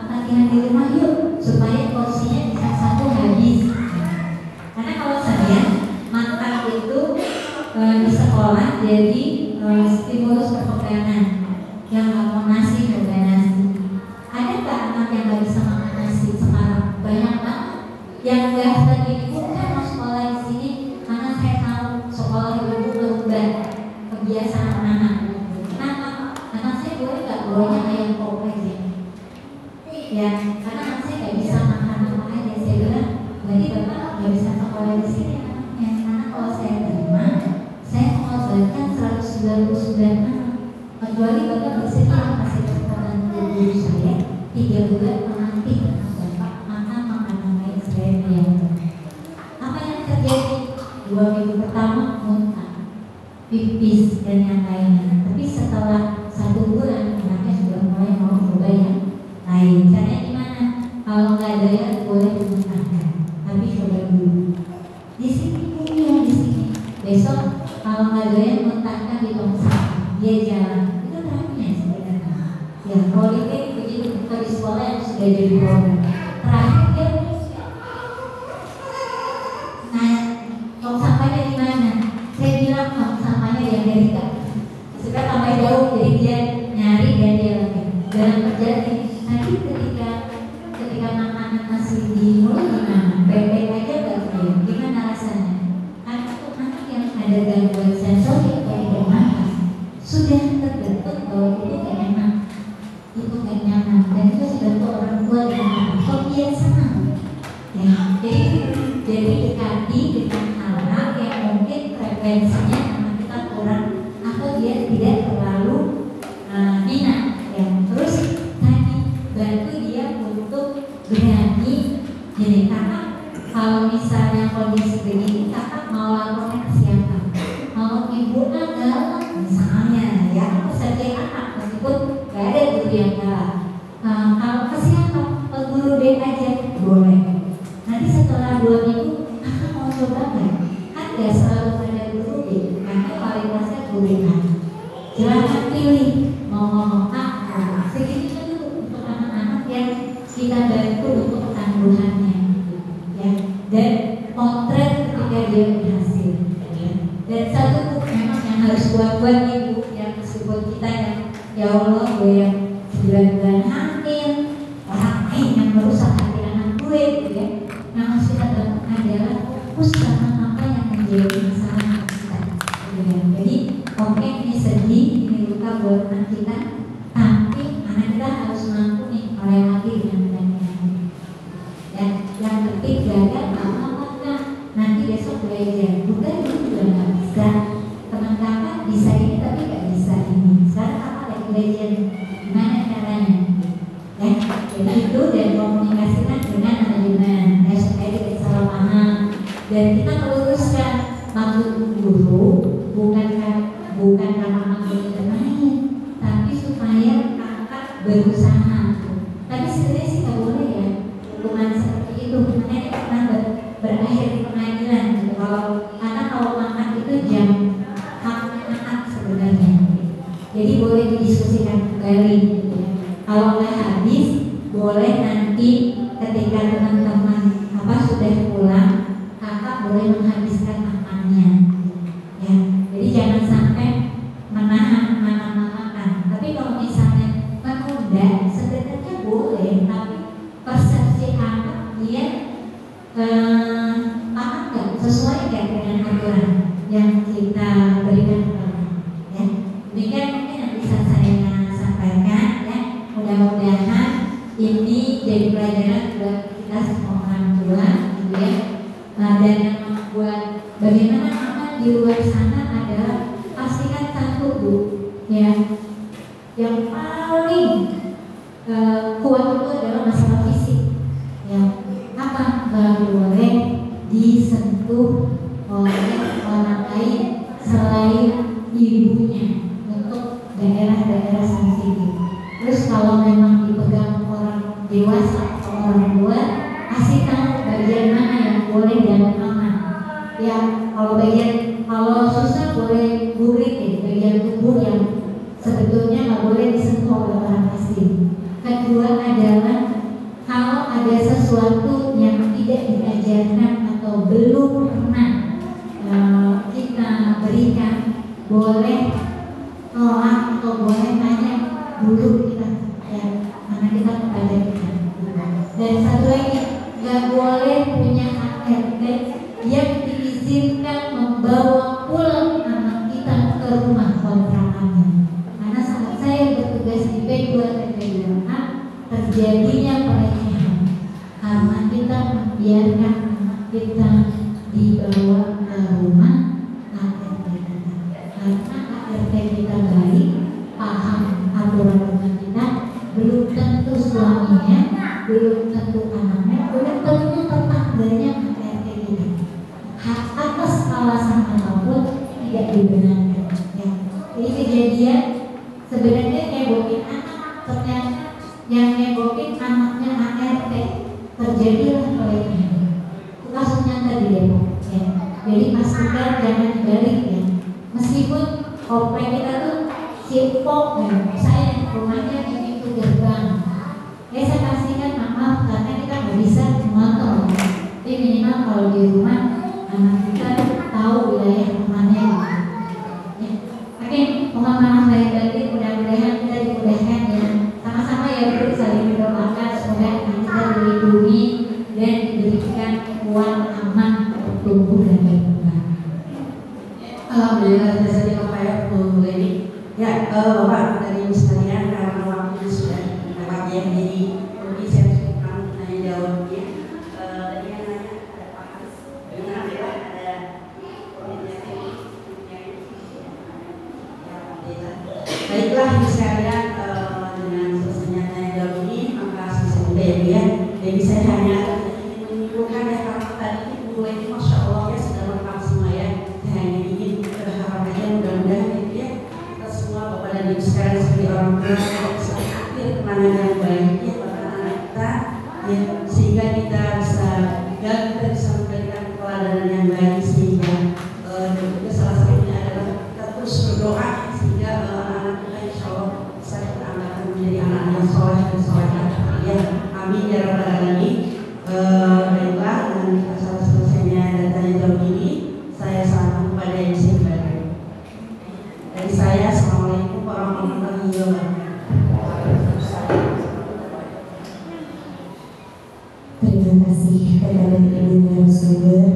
latihan di rumah yuk supaya porsinya bisa satu habis. Karena kalau saya makan itu di sekolah jadi stimulus perkembangan yang nggak mau nasi juga nasi. Ada nggak anak yang nggak bisa makan nasi sekarang? Banyak banget. Yang nggak tadi pun kan mau sekolah di sini karena saya tahu sekolah itu berubah kebiasaan anak. Kenapa? Anak saya boleh nggak bawanya ayam pop aja? Ya, karena anak saya nggak bisa makan apa aja. Saya bilang, berarti bapak nggak bisa sekolah di sini anaknya. Karena kalau saya terima, saya mengorbankan 199 anak. Kecuali bapak bersedia kasih kesempatan ke guru saya 3 bulan menanti bapak makan makanan lain selain ayam. Apa yang terjadi? 2 minggu pertama muntah, pipis dan yang lainnya. Tapi setelah 1 bulan anaknya sudah mulai mau coba yang kalau nggak ada yang boleh dimuntahkan, tapi coba dulu. Di sini ya di sini. Besok kalau nggak ada yang muntahkan di tong sampah, dia jalan. Itu terakhirnya sebenarnya. Ya politik begitu kita di sekolah yang sudah jadi program. Terakhir dia nah tong sampahnya di mana? Saya bilang tong sampahnya di Amerika. Sudah tambah jauh jadi dia nyari dan dia lagi dalam terjadi. Nanti ketika makanan masih di mulut gimana? Baik-baik aja nggak dia? Gimana rasanya? Anak yang ada gangguan sensori kayak gimana? Sudah terbentuk bahwa itu gak enak, itu gak nyaman, dan itu sudah tuh orang tua yang kok dia senang. Ya, jadi dekati dengan hal-hal yang mungkin frekuensinya anak kita kurang atau dia tidak terlalu minat. Ya, terus tadi bantu dia untuk berani. Jadi kakak kalau misalnya kondisi begini, kakak mau lapornya ke siapa? Mau ibu galak misalnya, ya peserta anak meskipun gak ada guru yang galak. Kalau ke siapa? Ke guru D aja boleh. Nanti setelah 2 minggu, kakak mau coba nggak? Kan gak selalu ada guru D, karena kualitasnya guru A. Silahkan pilih mau ngomong apa. Segitu dulu untuk anak-anak yang kita bantu untuk ketangguhannya, ya. Dan potret ketika dia berhasil, ya. Dan satu memang yang harus buat ibu yang meskipun kita ya Allah gue yang 9 bulan hamil, orang lain yang merusak hati anak gue, gitu ya. Yang harus kita lakukan adalah fokus sama apa yang menjadi masalah kita, gitu ya. Jadi oke, ini sedih, ini luka buat anak kita, tapi anak kita harus mampu nih melewati dengan baik. Dan yang penting gagal apa-apa, nanti besok belajar. Bukan itu juga nggak bisa. Teman-teman bisa ini tapi nggak bisa ini. Sekarang apa lagi belajar? Gimana caranya? Ya, jadi itu dan komunikasikan dengan manajemen. Ya supaya tidak salah paham. Dan kita meluruskan maksud guru bukan karena maksud bermain, tapi supaya kakak berusaha. Tapi sebenarnya sih nggak boleh ya hukuman seperti itu. Makanya kita pernah berakhir di pengadilan. Gitu. Kalau makan itu jam haknya anak sebenarnya. Jadi boleh didiskusikan kembali. Gitu ya. Kalau nggak habis, boleh nanti ketika teman-teman sudah pulang, kakak boleh menghabiskan makannya. Ya, jadi jangan sampai menahan makan. Tapi kalau misalnya menunda, sebenarnya boleh, tapi persepsi anak dia makan nggak sesuai dengan aturan yang kita berikan kepada, ya. Demikian mungkin yang bisa saya sampaikan, ya. Mudah-mudahan ini jadi pelajaran buat kita semua orang tua, gitu ya. Dan yang membuat bagaimana anak di luar sana adalah pastikan satu, Bu, ya, yang paling kuat itu adalah masalah fisik, ya. Apa nggak boleh disentuh oleh orang lain selain ibunya untuk daerah-daerah sensitif. Terus kalau memang dipegang orang dewasa atau orang tua, kasih tahu bagian mana yang boleh dan aman. Ya, kalau susah boleh gurit, bagian tubuh yang sebetulnya nggak boleh disentuh oleh orang asing. Kedua adalah kalau ada sesuatu yang tidak diajarkan atau belum pernah kita berikan, boleh tolak atau boleh tanya dulu kita, ya, karena kita kepada kita. Dan satu lagi, nggak boleh punya ART yang diizinkan membawa pulang anak kita ke rumah kontrakannya. Karena saat saya bertugas di P2 dan P2A, terjadinya pelecehan karena kita membiarkan anak kita dibawa ke rumah ART kita. Karena ART kita baik, paham aturan rumah kita, belum tentu suaminya, belum tentu anaknya, belum tentu tetangganya ART kita. Hak atas alasan apapun tidak dibenarkan, ya. Jadi kejadian sebenarnya nyebokin anak, ternyata yang nyebokin anaknya ART. terjadilah proyeknya. Kasusnya tadi Depok ya. Jadi pastikan jangan dibalik ya. Meskipun komplek kita tuh simpok ya, saya rumahnya di pintu gerbang. Ya saya pastikan maaf karena kita nggak bisa memantau. Jadi minimal kalau di rumah anak kita tahu wilayah rumahnya. Ya. Oke, mohon maaf lahir batin, mudah-mudahan kita dimudahkan ya. Sama-sama ya bro, saling mendoakan semoga kita dilindungi dan diberikan kuat aman untuk tumbuh dan berkembang. Alhamdulillah jazakallahu khairan Bu Leni. Ya, Bapak dari sekalian karena waktunya sudah lewat ya, jadi mungkin saya cukupkan tanya jawabnya. Tadi yang nanya ada Pak Haris, dengan ada baiklah ibu sekalian, dengan selesainya tanya jawab ini maka selesai sudah ya Bu ya. Jadi saya hanya ingin menyimpulkan ya karena tadi Bu Leni masya Allah ya sudah lengkap semua ya. Saya hanya ingin berharap aja mudah-mudahan itu ya kita semua Bapak dan Ibu sekalian sebagai orang tua bisa akhir kenangan yang baik ya buat anak kita ya, sehingga kita bisa dan kita bisa memberikan keteladanan yang baik sehingga juga salah satunya adalah kita terus berdoa sehingga anak-anak kita insya Allah bisa kita angkat menjadi anak yang soleh dan solehah ya, amin ya rabbal alamin. Baiklah, dengan kita selesainya dan tanya jawab ini saya sambung pada yang sebenarnya. Dari saya, assalamualaikum warahmatullahi wabarakatuh. Terima kasih kepada Ibu narasumber.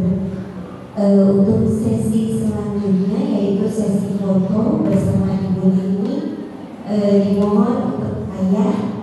Untuk sesi selanjutnya yaitu sesi foto bersama Ibu Leni, dimohon untuk ayah